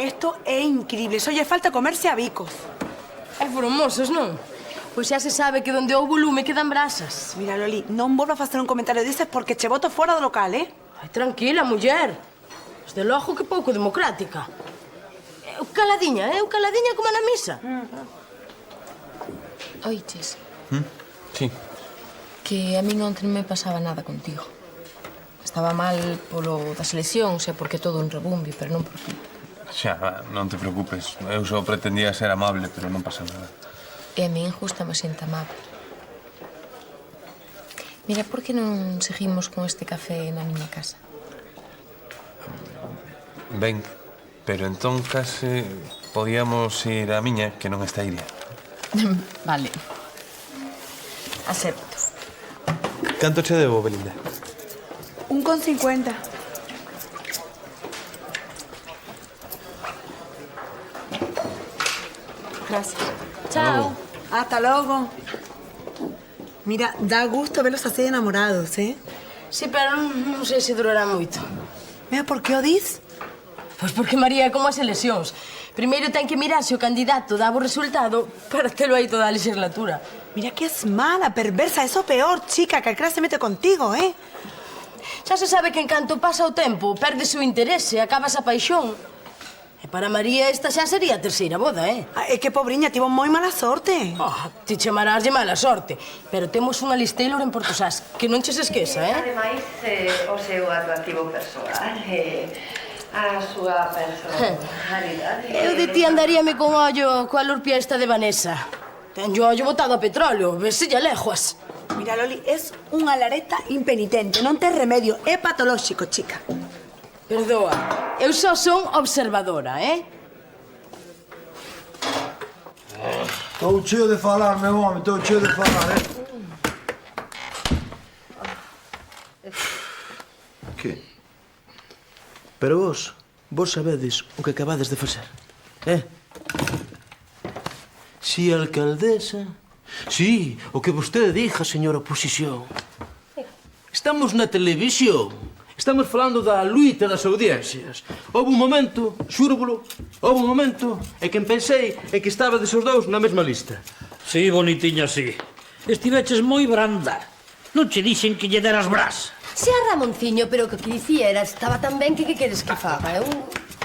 F: Esto é increíble, só lle falta comerse a bicos.
D: É formosos, non? Pois xa se sabe que donde houve lume quedan brasas.
F: Mira, Loli, non volva a facer un comentario dices porque che boto fora do local, eh?
D: Ai, tranquila, muller. Desde logo que pouco democrática. Eu caladiña como na misa.
L: Oiches,
I: Sí.
L: que a min onte non me pasaba nada contigo. Estaba mal polo das eleccións e porque todo un rebumbi, pero non por ti.
M: Xa, non te preocupes. Eu só pretendía ser amable, pero non pasa nada.
L: E a min justa me xente amable. Mira, por que non seguimos con este café na miña casa?
M: Ben, pero entón case podíamos ir á miña, que non está Iria.
L: Vale. Acepto.
M: Canto che debo, Belinda?
F: 1,50. Gracias.
D: Chao.
F: Hasta logo. Mira, dá gusto verlos así de enamorados, eh?
D: Sí, pero non sei se durará moito.
F: Mira, por que o dis?
D: Pois porque María é como as eleccións. Primeiro ten que mirar se o candidato dá bo resultado para telo aí toda a legislatura.
F: Mira que es mala, perversa, eso peor, chica, que a se mete contigo, eh?
D: Xa se sabe que en canto pasa o tempo, perde o interese, acaba esa paixón. E para María esta xa sería a terceira boda, eh?
F: É que pobriña, tivo moi mala sorte.
D: Ti chamaráslle mala sorte, pero temos unha Liz Taylor en Portosás, que non che se esqueza, eh?
O: Ademais, o seu atractivo persoal, a súa personalidade...
D: Eu de ti andaríame con ollo coa lurpia esta de Vanessa. Tenho ollo botado a petróleo, veselle leguas.
F: Mira, Loli, es unha lareta impenitente, non ten remedio, é patolóxico, chica.
D: Perdoa, eu só son observadora, eh?
B: Estou cheo de falar, meu home, estou cheo de falar, eh?
P: Que? Pero vos sabedes o que acabades de facer, eh? Si, alcaldesa... Si, o que vostede diga, señora oposición. Estamos na televisión. Estamos falando da luita das audiencias. Houve un momento, xúrbolo, houve un momento en que pensei en que estabades os dous na mesma lista.
G: Sí, bonitiña, sí. Estiveches moi branda. Non che dixen que lle deras brasa.
D: Si a Ramonciño, pero o que dicía era estaba tan ben que queres que faga, eu...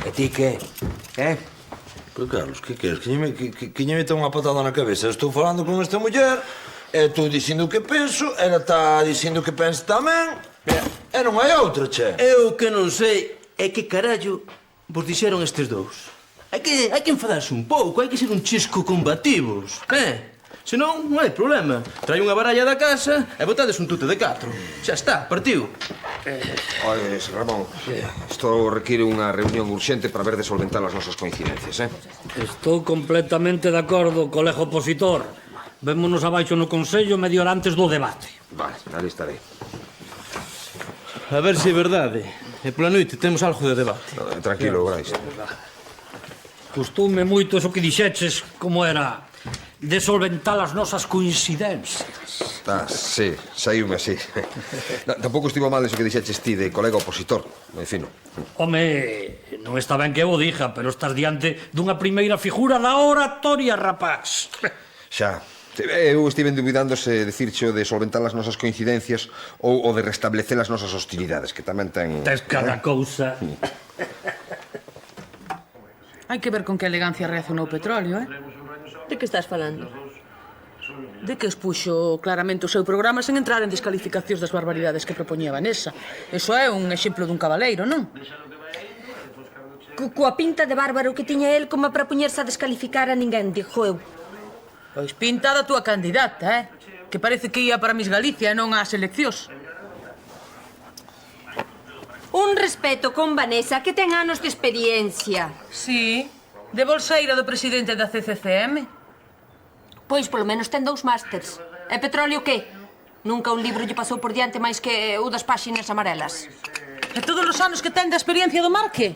B: E ti que? Pero, Carlos, que queres? Que lle meta unha patada na cabeza? Estou falando con esta muller, e estou dicindo o que penso, ela está dicindo o que pensa tamén, e non hai outra, che.
P: Eu que non sei é que carallo vos dixeron estes dous. Hai que enfadarse un pouco, hai que ser un chisco combativos, senón non hai problema. Trai unha baralla da casa e botades un tute de 4. Xa está, partiu.
C: Oye, Ramón, isto require unha reunión urxente para ver de solventar as nosas coincidencias,
G: Estou completamente de acordo, colega opositor. Vémonos abaixo no Consello media hora antes do debate.
C: Vale, ali estarei.
P: A ver se é verdade. E pola noite temos algo de debate.
C: Tranquilo, Brais.
G: Gustoume moito eso que dixeches, como era de solventar as nosas coincidencias.
C: Sí, saíume así. Tampouco estivo mal eso que dixeches ti de colega opositor, moi fino.
G: Home, non está ben que o diga, pero estás diante dunha primeira figura da oratoria, rapaz.
C: Xa. Eu estive dubidando se dicirche o de solventar as nosas coincidencias ou o de restablecer as nosas hostilidades, que tamén ten...
G: Tes cada cousa.
A: Hai que ver con que elegancia reaccionou o petróleo, eh?
L: De que estás falando?
A: De que expuxo claramente o seu programa sen entrar en descalificacións das barbaridades que propoñía Vanessa. Eso é un exemplo dun cabaleiro, non?
L: Coa pinta de bárbaro que tiña el como para poñerse a descalificar a ninguén, digo eu.
A: Pois pinta da túa candidata, que parece que ia para Miss Galicia e non ás eleccións.
L: Un respeto con Vanessa, que ten anos de experiencia.
A: Sí, de bolseira do presidente da CCCM.
L: Pois, polo menos, ten 2 másters. E petróleo que? Nunca un libro lle pasou por diante máis que o das páxinas amarelas.
A: E todos os anos que ten de experiencia do Marque?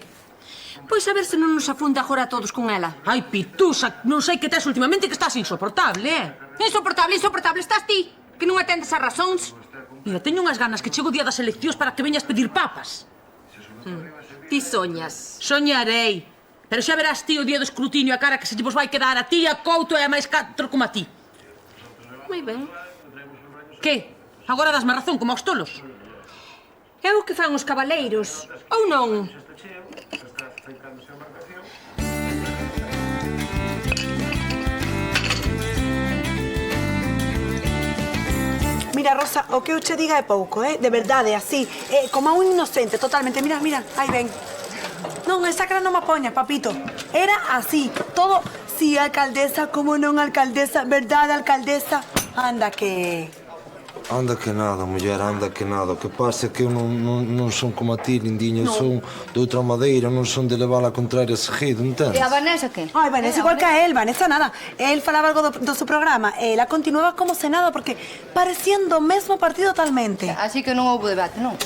L: Pois a ver se non nos afunda agora a todos con ela.
A: Ai, Pitusa, non sei que tes últimamente que estás insoportable,
L: Insoportable, insoportable estás ti, que non atendes as razóns.
A: Mira, teño unhas ganas que chego o día das eleccións para que veñas pedir papas.
L: Ti soñas.
A: Soñarei. Pero xa verás ti o día do escrutinio a cara que se lle vos vai quedar a ti, a Couto e a máis 4 como a ti.
L: Moi ben.
A: Que? Agora dasme razón como aos tolos?
L: É o que fan os cabaleiros, ou non?
F: Mira, Rosa, o que eu che diga é pouco, de verdade, así, como a un inocente, totalmente. Mira, mira, aí ven. Non, esa cara non me apoña, papito. Era así, todo, sí, alcaldesa, como non alcaldesa, verdade, alcaldesa. Anda que...
B: Anda que nada, muller, anda que nada. O que pasa é que eu non son como a ti, lindiña. Eu son de outra madeira, non son de levar a contraria seguido, entendes?
J: E a Vanessa que?
F: Ai, Vanessa, igual que a él, Vanessa nada. Él falaba algo do seu programa. Ela continuaba como se nada, porque parecían do mesmo partido totalmente.
J: Así que non houve debate, non?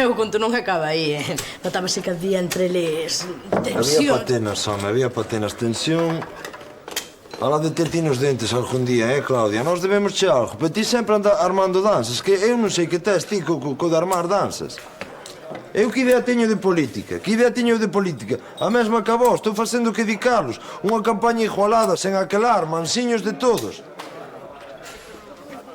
F: Eu conto non acaba aí, Notábase que había entre eles
B: Había
F: tensión.
B: patenas, home, había patenas, tensión. Ala de ter ti nos dentes algún día, Claudia? Nós debemos che algo, pero ti sempre anda armando danzas, que eu non sei que tes ti co de armar danzas. Eu que idea teño de política? Que idea teño de política? A mesma que a vos, estou facendo que di Carlos, unha campaña igualada, sen aquelar, mansiños de todos.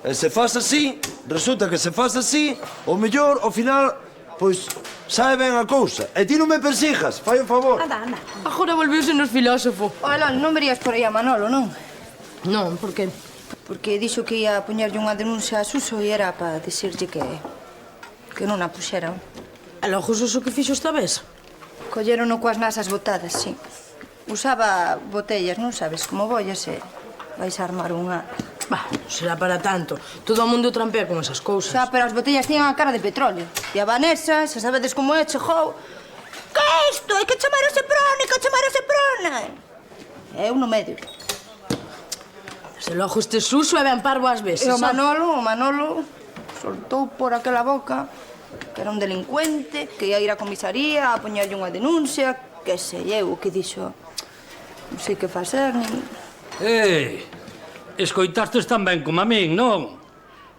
B: E se faz así, resulta que se faz así, o mellor, ao final, pois, sabe ben a cousa. E ti non me persijas, fai o favor.
F: Anda, anda.
D: Agora volviuse nos filósofo.
J: Ola, non verías por aí a Manolo, non?
D: Non, por que?
J: Porque dixo que ia poñerlle unha denuncia a Suso e era para dicirlle que non a puxeran.
D: E logo Suso que fixo esta vez?
J: Collerono coas nasas botadas, sí. Usaba botellas, non sabes, como bollas e vais a armar unha...
D: Bah, será para tanto. Todo o mundo trampea con esas cousas.
J: Xa, pero as botellas tiñan a cara de petróleo. E a Vanessa, xa sabedes como é, chegou... Que é isto? Hai que chamar a Seprona, hai que chamar a Seprona. E eu no medio.
D: Desde logo este Suso é ben parvo ás veces.
J: E o Manolo soltou por aquela boca que era un delincuente, que ia ir á comisaría a poñerlle unha denuncia, que sei eu, que dixo... Non sei que facer, nin...
G: Escoitastes tan ben como a min, non?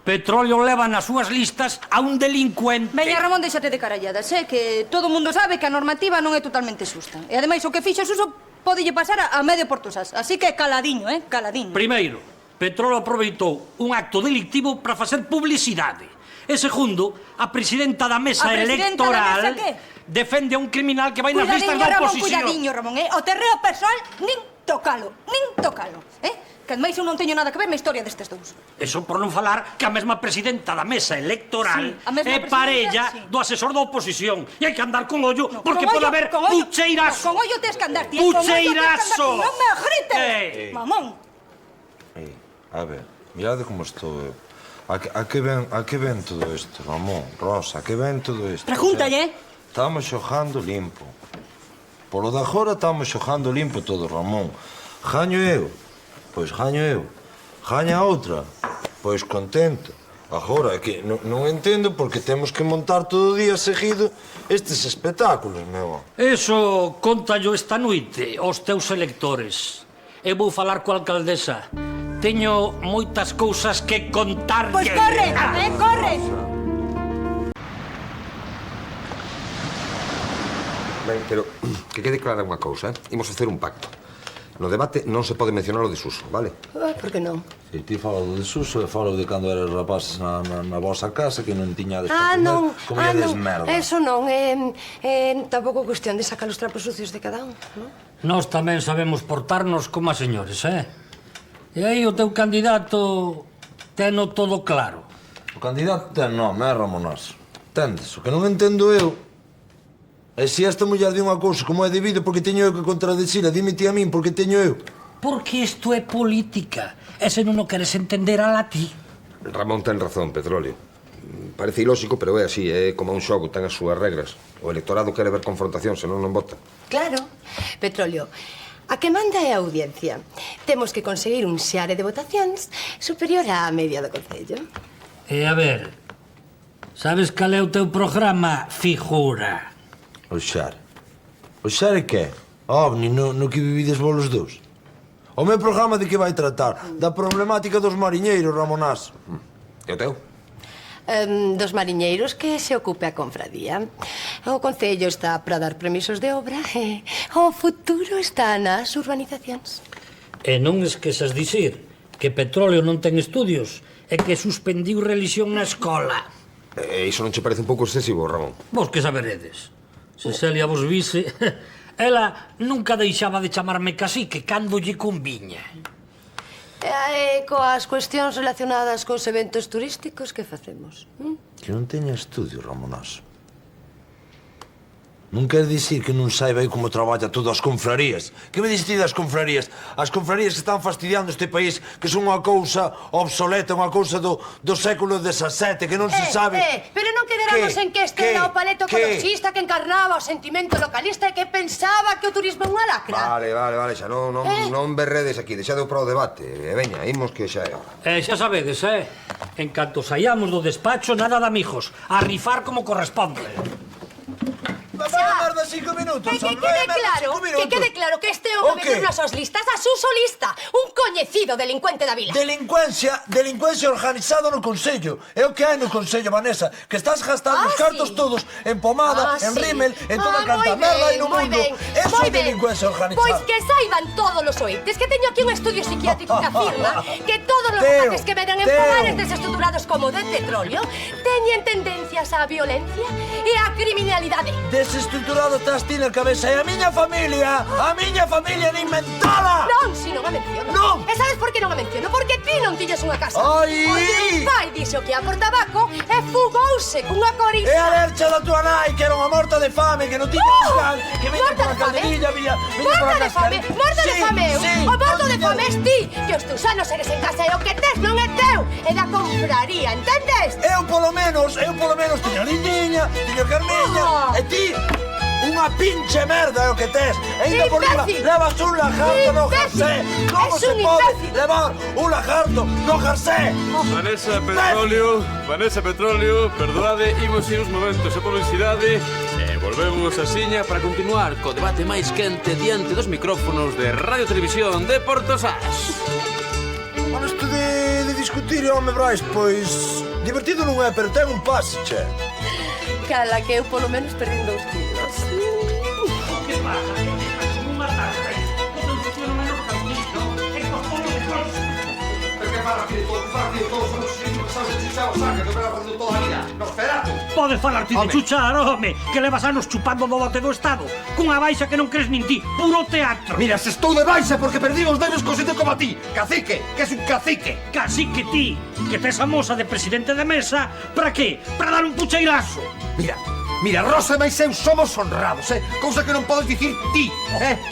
G: Petróleo leva nas súas listas a un delincuente.
J: Veña, Ramón, deixate de caralladas, que todo o mundo sabe que a normativa non é totalmente xusta. E ademais o que fixo Suso podelle pasar a medio Portosas. Así que caladiño, caladiño.
G: Primeiro, Petróleo aproveitou un acto delictivo para facer publicidade. E segundo, a presidenta da mesa electoral defende a un criminal que vai nas listas da oposición.
J: Cuidadiño, Ramón, o terreo persoal nin tocalo, Que ademais eu non teño nada que ver na historia destes dous.
G: Eso por non falar que a mesma presidenta da mesa electoral é parella do asesor da oposición. E hai que andar con ollo porque pode haber pucheirazo.
J: Con ollo tes que andar, tío.
G: Pucheirazo.
J: Non me grites, mamón.
B: A ver, mirade como estou eu. A que ven todo isto, Ramón, Rosa? A que ven todo isto?
F: Pregúntalle.
B: Estamos xogando limpo. Polo de agora estamos xogando limpo todo, Ramón. Gaño eu. Pois gaño eu. Gaña outra. Pois contento. Agora, é que non entendo porque temos que montar todo o día seguido estes espectáculos, meu.
G: Eso contallo esta noite aos teus electores. Eu vou falar coa alcaldesa. Teño moitas cousas que contarlle.
F: Pois corre, corre!
C: Ben, pero que quede clara unha cousa, Imos facer un pacto. No debate non se pode mencionar o de Suso, vale?
D: Por que non?
B: Si, ti falo de Suso e falo de cando eres rapaces na vosa casa que non tiñades
D: non,
B: comíades merda.
D: Eso non, tampouco cuestión de sacar os trapos sucios de cada un, non?
G: Nós tamén sabemos portarnos como a señores, E aí o teu candidato teno todo claro.
B: O candidato ten nome, Ramonás. Tendes? O que non entendo eu E se esta muller di unha cousa como é debido porque teño eu que contradicila, dime ti a min porque teño eu.
G: Porque isto é política. E se non o queres entender, ala ti.
C: Ramón ten razón, Petróleo. Parece ilóxico, pero é así, é como un xogo, ten as súas regras. O electorado quere ver confrontación, senón non vota.
D: Claro. Petróleo, a que manda é a audiencia. Temos que conseguir un xare de votacións superior á media do Concello.
G: E a ver, sabes cal é o teu programa, figura?
B: O xar. O xar é que? OVNI, no que vivides vos os dous. O meu programa de que vai tratar? Da problemática dos mariñeiros, Ramonás.
C: E o teu?
D: Dos mariñeiros que se ocupe a confradía. O Concello está para dar permisos de obra e o futuro está nas urbanizacións.
G: E non esquezas dicir que Petróleo non ten estudios e que suspendiu religión na escola.
C: E iso non che parece un pouco excesivo, Ramón?
G: Vos que saberedes. Se Celia vos vise, ela nunca deixaba de chamarme cacique cando lle conviña.
D: E coas cuestións relacionadas cos eventos turísticos, que facemos?
B: Que non teña estudio, Ramonás. Non quer dicir que non saiba aí como traballa todas as confrarías. Que me diste das confrarías? As confrarías que están fastidiando este país, que son unha cousa obsoleta, unha cousa do século XVII, que non se sabe...
D: Pero non quederamos en que este era o paleto ecologista que encarnaba o sentimento localista e que pensaba que o turismo é unha lacra.
C: Vale, xa non berredes aquí, deixade para o debate. E veña, imos que xa é.
G: Xa sabedes, en canto saíamos do despacho, nada de amigos. A rifar como corresponde.
B: Vai a merda 5 minutos,
D: Que quede claro que este home meter nas súas listas a Suso Lista, un coñecido delincuente da vila.
B: Delincuencia organizada no Concello. É o que hai no Concello, Vanessa, que estás gastando os cartos todos en pomada, en rímel, en toda canta merda e no mundo. Eso é delincuencia organizada.
D: Pois que saiban todos os ointes que teño aquí un estudio psiquiátrico que afirma que todos os ataques que venan en fogares desestructurados como de Petróleo teñen tendencias á violencia e á criminalidade.
B: Desestruturado estás ti na cabeza e a miña familia nin mentala!
D: Non, si non a menciono. Non! E sabes por que non a menciono? Porque ti non tiñas unha casa.
B: Ai!
D: Porque mi pai dixo que ia por tabaco e fugouse cunha coriza.
B: E a lercha da tua nai, que era unha morta de fame, que non tiña fiscal, que viña pola calderilla, viña pola cascarilla.
D: Morta de fame, o morto de fame es ti, que os teus anos eres en casa e o que tes non é teu, é da confraría, entendes?
B: Eu polo menos teño lindiña, teño Carmiña, e ti unha pinche merda é o que tes. E ainda por riba levas un lagarto no jarsé. Como se pode levar un lagarto no jarsé?
I: Vanessa Petróleo, perdoade, imos ir uns momentos a publicidade e volvemos a Siña para continuar co debate máis quente diante dos micrófonos de Radio Televisión de Portosás.
B: Bueno, isto de discutir, home, Brais, pois divertido non é, pero ten un pase, che.
D: Cala, que eu polo menos perdín 2 kilos.
G: Que pasa? Un mataste. Non te fueron menos cautizo. É cos polos de cos.
C: Pero que fala aquí de todo, son os sitios que sabes de chuchar o saca, que me vas facendo toda a vida. Nosferatu.
G: Podes falar ti de chuchar, home, que levas anos chupando do bote do Estado, cunha baixa que non crees nin ti, puro teatro.
C: Mira, se estou de baixa porque perdí os dedos con xente como a ti. Cacique, que es un cacique.
G: Cacique ti, que tes a moza de presidente de mesa, para qué? Para dar un pucheirazo.
C: Mira, Rosa e máis eu somos honrados, cousa que non podes dicir ti,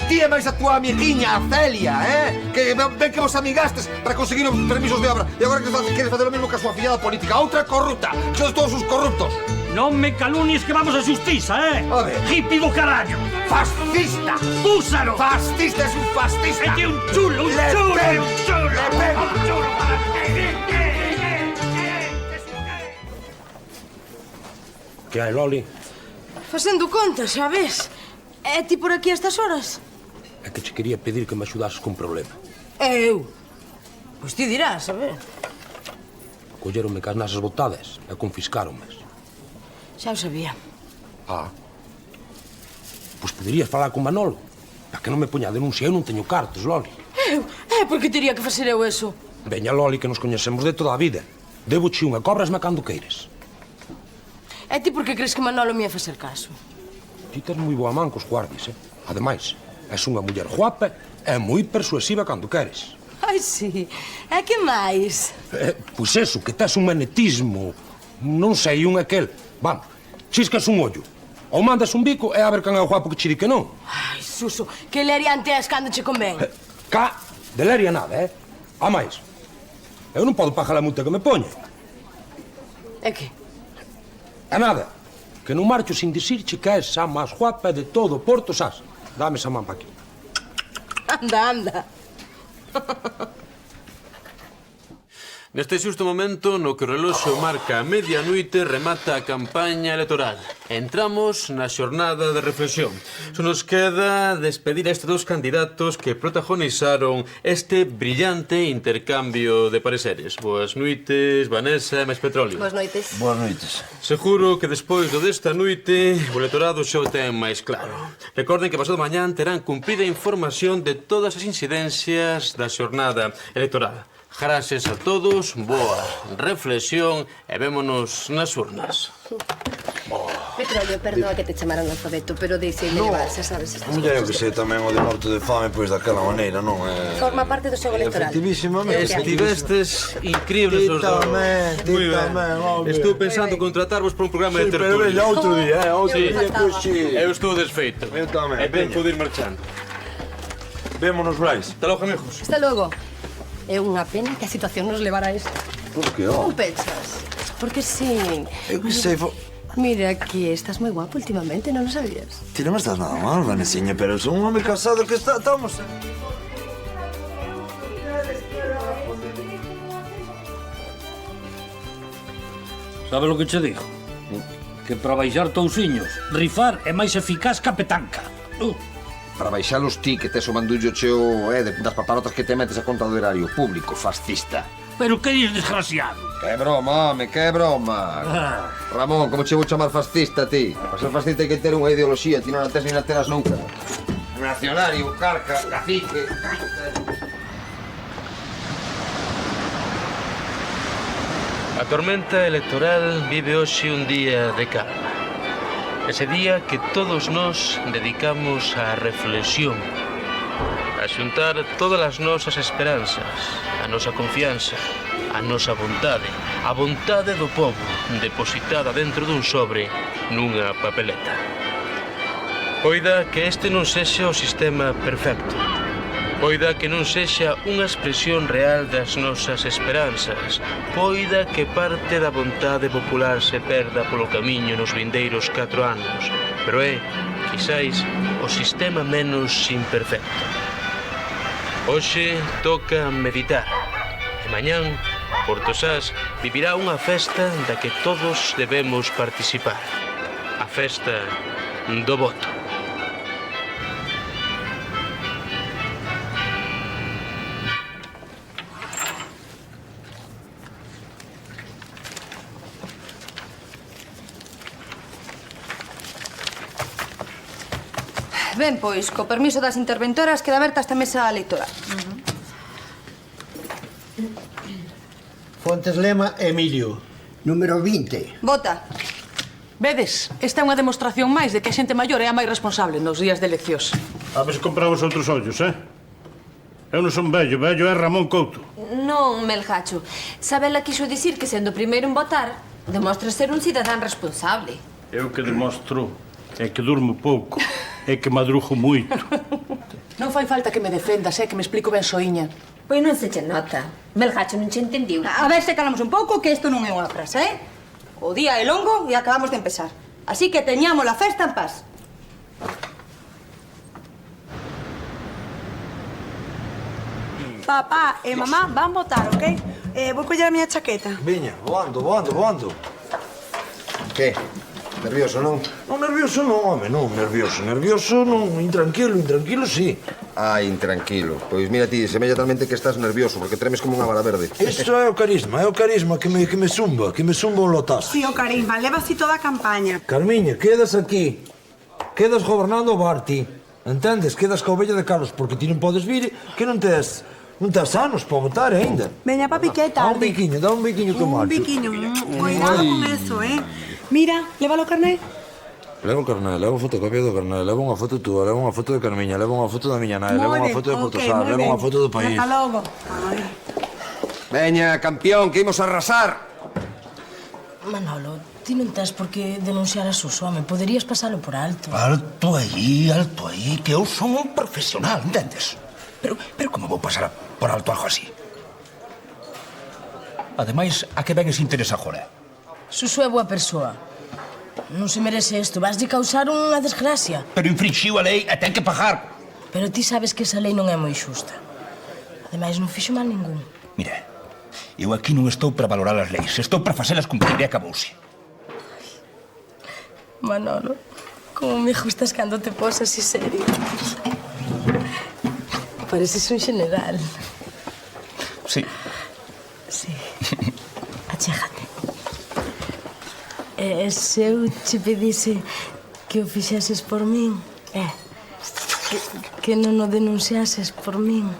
C: Ti é máis a túa amiguiña, a Celia, que ven que vos amigastes para conseguir os permisos de obra e agora queres facer o mesmo que a súa fillada política, outra corrupta, sois todos os corruptos.
G: Non me calunies que vamos a xustiza,
C: A ver.
G: Hippie do carallo.
C: Fascista.
G: Úsalo.
C: Fascista, es un fascista.
G: É que un chulo, un chulo.
C: Le pego.
G: Un chulo para...
E: Que hai, Loli?
F: Facendo contas, xa ves. É ti por aquí a estas horas?
E: É que che quería pedir que me axudases con un problema.
F: Eu? Pois ti dirás, a ver.
E: Colleronme cas nasas botadas e confiscaronme.
F: Xa o sabía.
E: Pois poderías falar con Manolo, para que non me poña a denuncia. Eu non teño cartos, Loli.
F: Eu? Por que teria que facer eu eso?
E: Veña, Loli, que nos coñecemos de toda a vida. Debo-che unha, cóbrasme cando queires.
F: É ti porque crees que Manolo me ia facer caso?
E: Ti tes moi boa man cos guardias, Ademais, és unha muller guapa e moi persuasiva cando queres.
F: Ai, sí. E que máis?
E: Pois eso, que tes un magnetismo, non sei, un aquel. Vamos, chiscas un ollo Ou mandas un bico e a ver can é o guapo que chiri que non.
D: Ai, Suso, que leriante és cando che convén.
E: Cá, de leria nada, A máis, eu non podo pagar a multa que me poñe.
D: É que?
E: A nada, que non marcho sin dicirche que és a máis guapa de todo o Porto, sabes? Dame esa man pa aquí.
D: Anda, anda.
I: Neste xusto momento no que o reloxo marca a medianoite remata a campaña electoral. Entramos na xornada de reflexión. Só nos queda despedir a estes dous candidatos que protagonizaron este brillante intercambio de pareceres. Boas noites, Vanessa e máis Petróleo.
D: Boas noites.
B: Boas noites.
I: Seguro que despois do desta noite o electorado xa o ten máis claro. Recorden que pasado mañán terán cumprida información de todas as incidencias da xornada electoral. Gracias a todos, boa reflexión e vémonos nas urnas.
D: Petróleo, perdoa que te chamaran alfabeto, pero deixei levar, xa sabes estas
B: Muller, eu que
D: cousas.
B: sei tamén o de morto de fame, pois daquela maneira, non é...
D: Forma parte do xogo electoral.
B: Efectivísimamente.
I: Estivestes increíbles os dous. Moi ben. Estou pensando contratarvos para un programa de tertulia.
B: Pero veña outro día, outro día que hoxe...
I: Eu estou desfeito.
B: Eu tamén.
I: E ben podo ir marchando.
B: Vémonos, Brais.
I: Hasta logo, amigos.
D: Hasta logo. É unha pena que a situación nos levara a isto.
B: Por que,
D: Non pensas? Porque sí.
B: Eu que sei...
D: Mira que estás moi guapo últimamente, non o sabías?
B: Ti non estás nada mal, Vanesiña, pero son un home casado que estamos...
G: Sabe lo que che digo? Que para baixar tousiños, rifar é máis eficaz que a petanca.
C: Para baixalos ti, que tes o bandullo cheo, das paparotas que te metes a conta do erario público, fascista.
G: Pero que dis, desgraciado?
C: Que broma, home, que broma. Ramón, como che vou chamar fascista, ti? Para ser fascista hai que ter unha ideoloxía, ti non a tes ni na teras nunca. Nacionario, carca, cacique...
I: A tormenta electoral vive hoxe un día de calma. Ese día que todos nós dedicamos á reflexión, a xuntar todas as nosas esperanzas, a nosa confianza, a nosa vontade, a vontade do povo depositada dentro dun sobre nunha papeleta. Poida que este non sexa o sistema perfecto, poida que non sexa unha expresión real das nosas esperanzas, poida que parte da vontade popular se perda polo camiño nos vindeiros 4 anos, pero é, quizáis, o sistema menos imperfecto. Hoxe toca meditar, e mañán, Portosás vivirá unha festa da que todos debemos participar, a festa do voto.
J: Ben, pois, co permiso das interventoras, queda aberta esta mesa electoral.
Q: Fontes Lema, Emilio. Número 20.
J: Vota.
A: Vedes, esta é unha demostración máis de que a xente maior é a máis responsable nos días de eleccións.
K: A ver se compramos outros ollos, Eu non son vello, vello é Ramón Couto.
L: Non, Melgacho. Sabela quiso dicir que sendo o primeiro en votar, demostra ser un cidadán responsable.
K: Eu que demostro é que durmo pouco, é que madrujo moito.
A: Non fai falta que me defendas, que me explico ben soiña.
L: Pois non se che nota. Melgacho non che entendiu.
F: A ver se calamos un pouco, que isto non é unha frase, O día é longo e acabamos de empezar. Así que teñamos la festa en paz. Papá e mamá van votar, ok? Vou coller a miña chaqueta.
B: Viña, voando.
C: Que? Nervioso, non?
B: Non nervioso non, home, non, nervioso non, intranquilo sí.
C: Ai, intranquilo. Pois mira ti, semella talmente que estás nervioso, porque tremes como unha vara verde.
B: Isto é o carisma que me zumba un lotazo.
F: Sí, o carisma, leva así toda a campaña.
B: Carmiña, quedas aquí, quedas gobernando o bar ti, entendes? Quedas ca ovella de Carlos, porque ti non podes vir, que non tes anos para votar ainda.
F: Veña, papi, que é tarde.
B: Dá un biquiño que marcho.
F: Un biquiño, cuidado con eso, Mira, lévalo o carné.
B: Levo o carné, levo fotocopia do carné, levo unha foto túa, levo unha foto de Carmiña, levo unha foto da miña nai, levo unha foto de Portosar, levo unha foto do país.
F: Hasta logo.
C: Veña, campeón, que imos a arrasar.
D: Manolo,
R: Ti non tens por que denunciar a Suso, home. Poderías pasalo por alto.
S: Alto aí, que eu son un profesional, entendes? Pero como vou pasar por alto algo así? Ademais, a que ven ese interés agora?
R: Suso é boa persoa. Non se merece isto. Vas de causar unha desgracia.
S: Pero infringiu a lei e ten que pagar.
R: Pero ti sabes que esa lei non é moi xusta. Ademais, non fixo mal ningún.
S: Mira, eu aquí non estou para valorar as leis. Estou para facelas cumprir e acabouse.
R: Manolo, como me gustas cando te posas así serio. Pareces un general.
S: Sí.
R: Sí. Achégate. Se eu che pedise que o fixeses por min, que non o denunciases por min.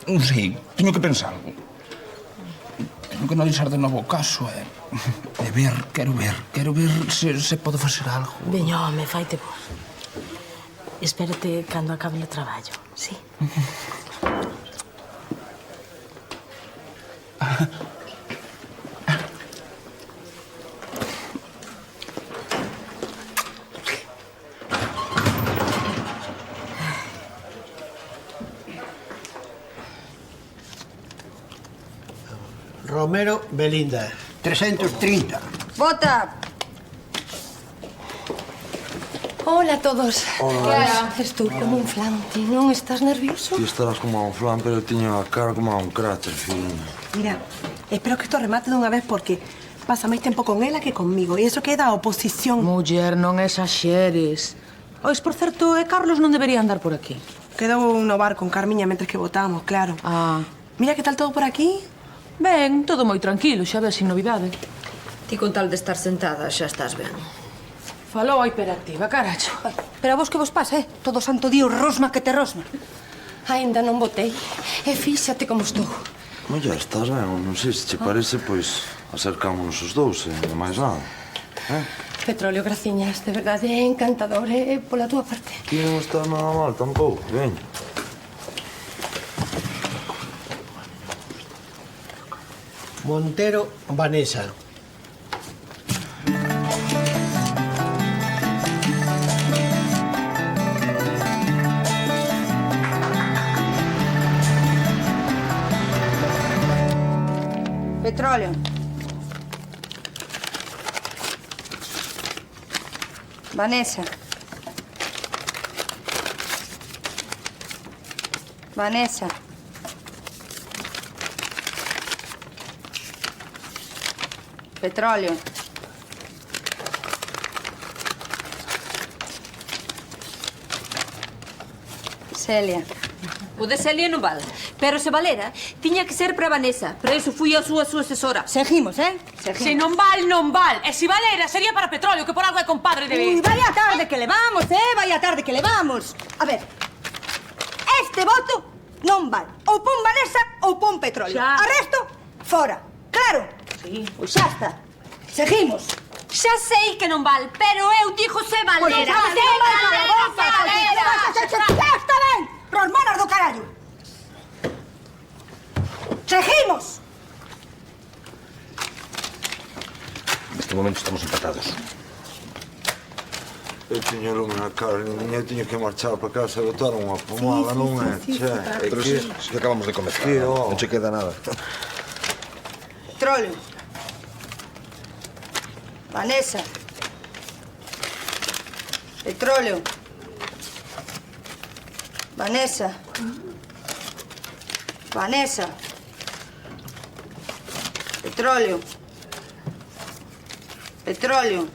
S: Non sei, teño que pensar. Teño que analizar de novo o caso e ver, quero ver se podo facer algo.
R: Veño, home, faite bo. Espérate cando acabe o traballo, sí?
Q: Romero Belinda, 330.
J: Vota!
D: Hola a todos.
B: Hola.
D: Estou como un flan. Ti non estás nervioso?
B: Ti estarás como a un flan, pero tiño a cara como a un cráter, filho.
F: Mira, espero que isto remate dunha vez porque pasa máis tempo con ela que conmigo e iso queda a oposición.
A: Muller, non exaxeres. Ois, por certo, Carlos non debería andar por aquí.
F: Quedou no bar con Carmiña mentres que votamos, claro.
A: Ah.
F: Mira que tal todo por aquí.
A: Ben, todo moi tranquilo, xa ves, sin novidade.
L: Ti con tal de estar sentada xa estás ben.
A: Falou a hiperactiva, caracho.
J: Pero a vos que vos pasa, Todo santo día rosma que te rosma.
D: Ainda non votei. E fíxate como estou.
B: Muller, estás ben? Non sei se che parece, pois acercámonos os dous e máis nada.
D: Petróleo, graciñas, de verdade é encantador, pola túa parte.
B: Ti non estás nada mal tampouco, veña.
Q: Montero Vanessa.
J: Petróleo. Vanessa. Vanessa. Petróleo. Celia.
L: O de Celia non vale. Pero se valera, tiña que ser para Vanessa. Para iso fui a súa asesora.
J: Seguimos,
A: Se non val, non val. E se valera, sería para Petróleo, que por algo é compadre de...
J: Uy, vaya tarde que levamos, vaya tarde que levamos. A ver, este voto non vale. Ou pon Vanessa ou pon Petróleo.
A: Xa.
J: A resto, fora. Claro?
A: Sí.
J: Pois xa está. Seguimos.
L: Xa sei que non val, pero eu dixo se valera.
J: Xa está ben, rosmanas do carallo. Seguimos.
C: Neste momento estamos empatados.
B: Eu tiño lume na cara, niña, eu tiño que marchar para casa e botar unha pomada, non é?
C: Pero si acabamos de comezar, non che queda nada.
J: Petróleo. Vanessa. Petróleo. Vanessa. Vanessa. Petróleo. Petróleo.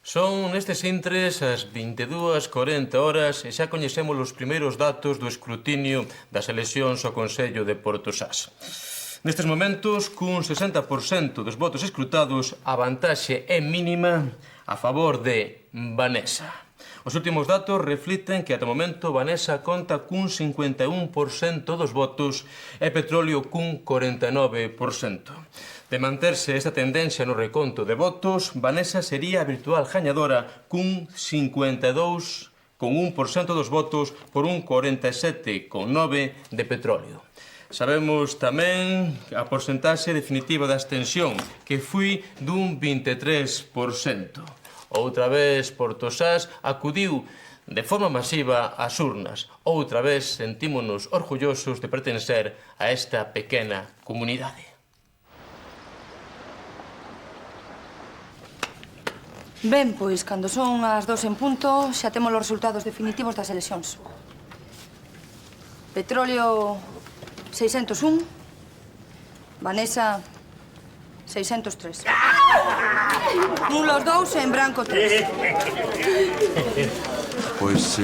I: Son nestes intres as 22:40 horas e xa coñecemos os primeiros datos do escrutinio das eleccións ao Consello de Portosás. Nestes momentos, cun 60% dos votos escrutados, a vantaxe é mínima a favor de Vanessa. Os últimos datos refliten que ata o momento Vanessa conta cun 51% dos votos e Petróleo cun 49%. De manterse esta tendencia no reconto de votos, Vanessa sería a virtual gañadora cun 52,5%. con 1% dos votos por un 47,9% de petróleo. Sabemos tamén a porcentaxe definitiva da abstención, que foi dun 23%. Outra vez, Portosás acudiu de forma masiva ás urnas. Outra vez sentímonos orgullosos de pertencer a esta pequena comunidade.
J: Ben, pois, cando son as 2 en punto, xa temos os resultados definitivos das eleccións. Petróleo, 601. Vanessa, 603. Nulos 2 en branco 3.
B: Pois,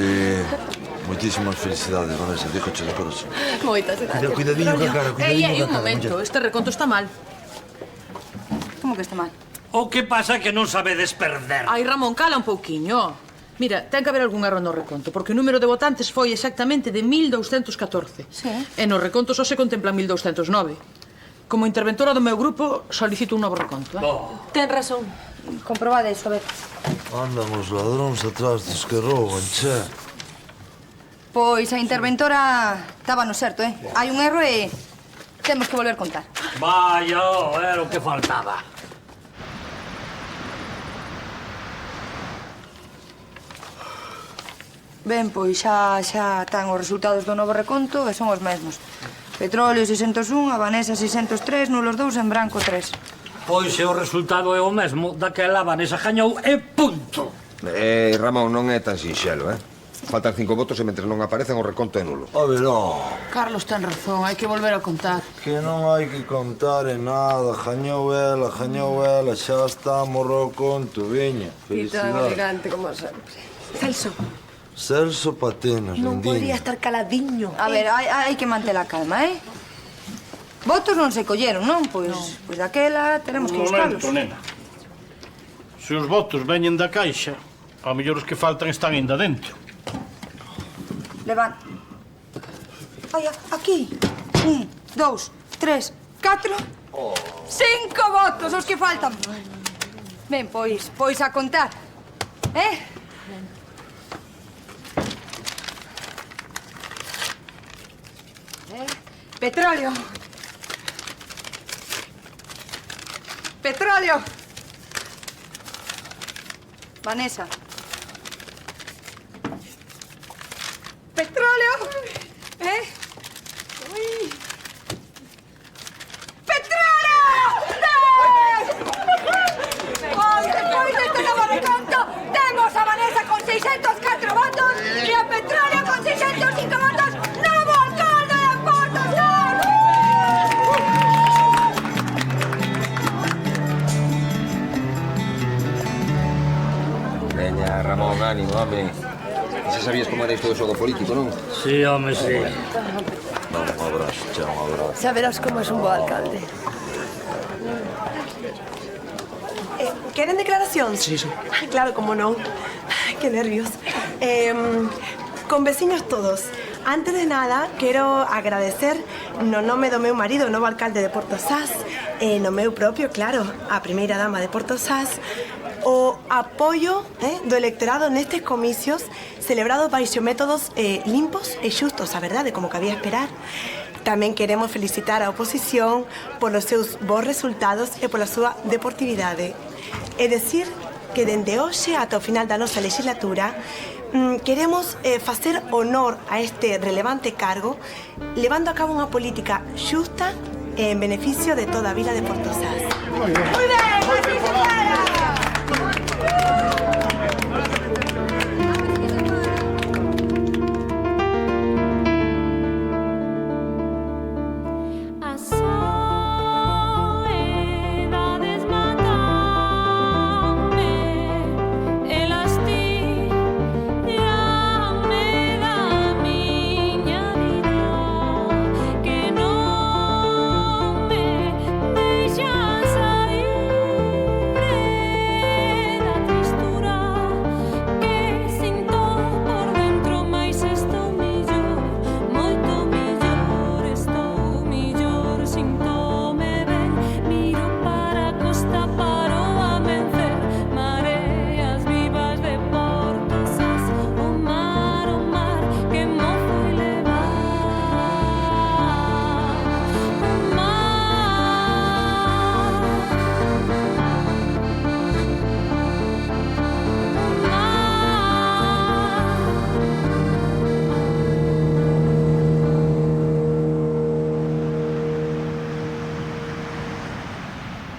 B: moitísimas felicidades, Vanessa, díjoche de corazón.
A: Moitas gracias.
B: Cuidadinho ca cara, cuidadinho
A: Ei,
B: ca cara.
A: un momento, este reconto está mal.
J: Como que está mal?
G: O que pasa é que non sabedes perder.
A: Ai, Ramón, cala un pouquiño. Mira, ten que haber algún erro no reconto, porque o número de votantes foi exactamente de 1214.
J: Sí.
A: E no reconto só se contempla 1209. Como interventora do meu grupo, solicito un novo reconto.
L: Ten razón.
J: Comprobade isto, a ver.
B: Andan os ladróns atrás dos que rouban, che.
J: Pois a interventora estaba no certo, Hai un erro e temos que volver a contar.
G: Vaya, era o que faltaba.
J: Ben, pois xa están os resultados do novo reconto e son os mesmos. Petróleo 601, a Vanessa 603, nulos 2 en branco 3.
G: Pois o resultado é o mesmo. Daquela Vanessa gañou e punto.
C: Ramón, non é tan sinxelo, Faltan 5 votos e mentre non aparecen o reconto é nulo.
B: A ver, non.
A: Carlos ten razón, hai que volver a contar.
B: Que non hai que contar en nada. Gañou ela, xa está, morreu con tu viña. Felicidades.
D: elegante como sempre.
F: Celso,
B: Celso Patenas,
F: non podría estar caladiño.
J: A ver, hai que manter a calma, Votos non se colleron, non? Pois daquela teremos que buscarlos.
K: Un momento, nena. Se os votos veñen da caixa, ao mellor os que faltan están ainda dentro.
J: Levanta. Ai, aquí. 1, 2, 3, 4... 5 votos os que faltan. Ben, pois a contar. Petróleo. Petróleo. Vanessa. Petróleo. ¡Petróleo! Hoy, despois deste novo reconto, temos a Vanessa con 604 votos e a Petróleo con 605 votos. ¡Novo alcalde de Portosás!
C: Veña, Ramón, ánimo, home. Xa sabías como era isto do xogo político, non?
G: Sí, home, sí.
B: Dame un abrazo, che, un abrazo.
D: Xa verás como es un bo alcalde.
F: ¿Quieren declaracións?
M: Sí.
F: Ay, claro, como non. Ay, qué nervios. Con veciños todos, antes de nada, quero agradecer no nome do meu marido, o novo alcalde de Portosás, e no meu propio, claro, a primeira dama de Portosás, o apoio do electorado nestes comicios celebrados baixo métodos limpos e xustos, a verdade, como cabía esperar. Tamén queremos felicitar a oposición polos seus bons resultados e pola súa deportividade. É dicir, que dende hoxe ata o final da nosa legislatura queremos facer honor a este relevante cargo levando a cabo unha política xusta e en beneficio de toda a vila de Portosás. Moi ben, así se fai.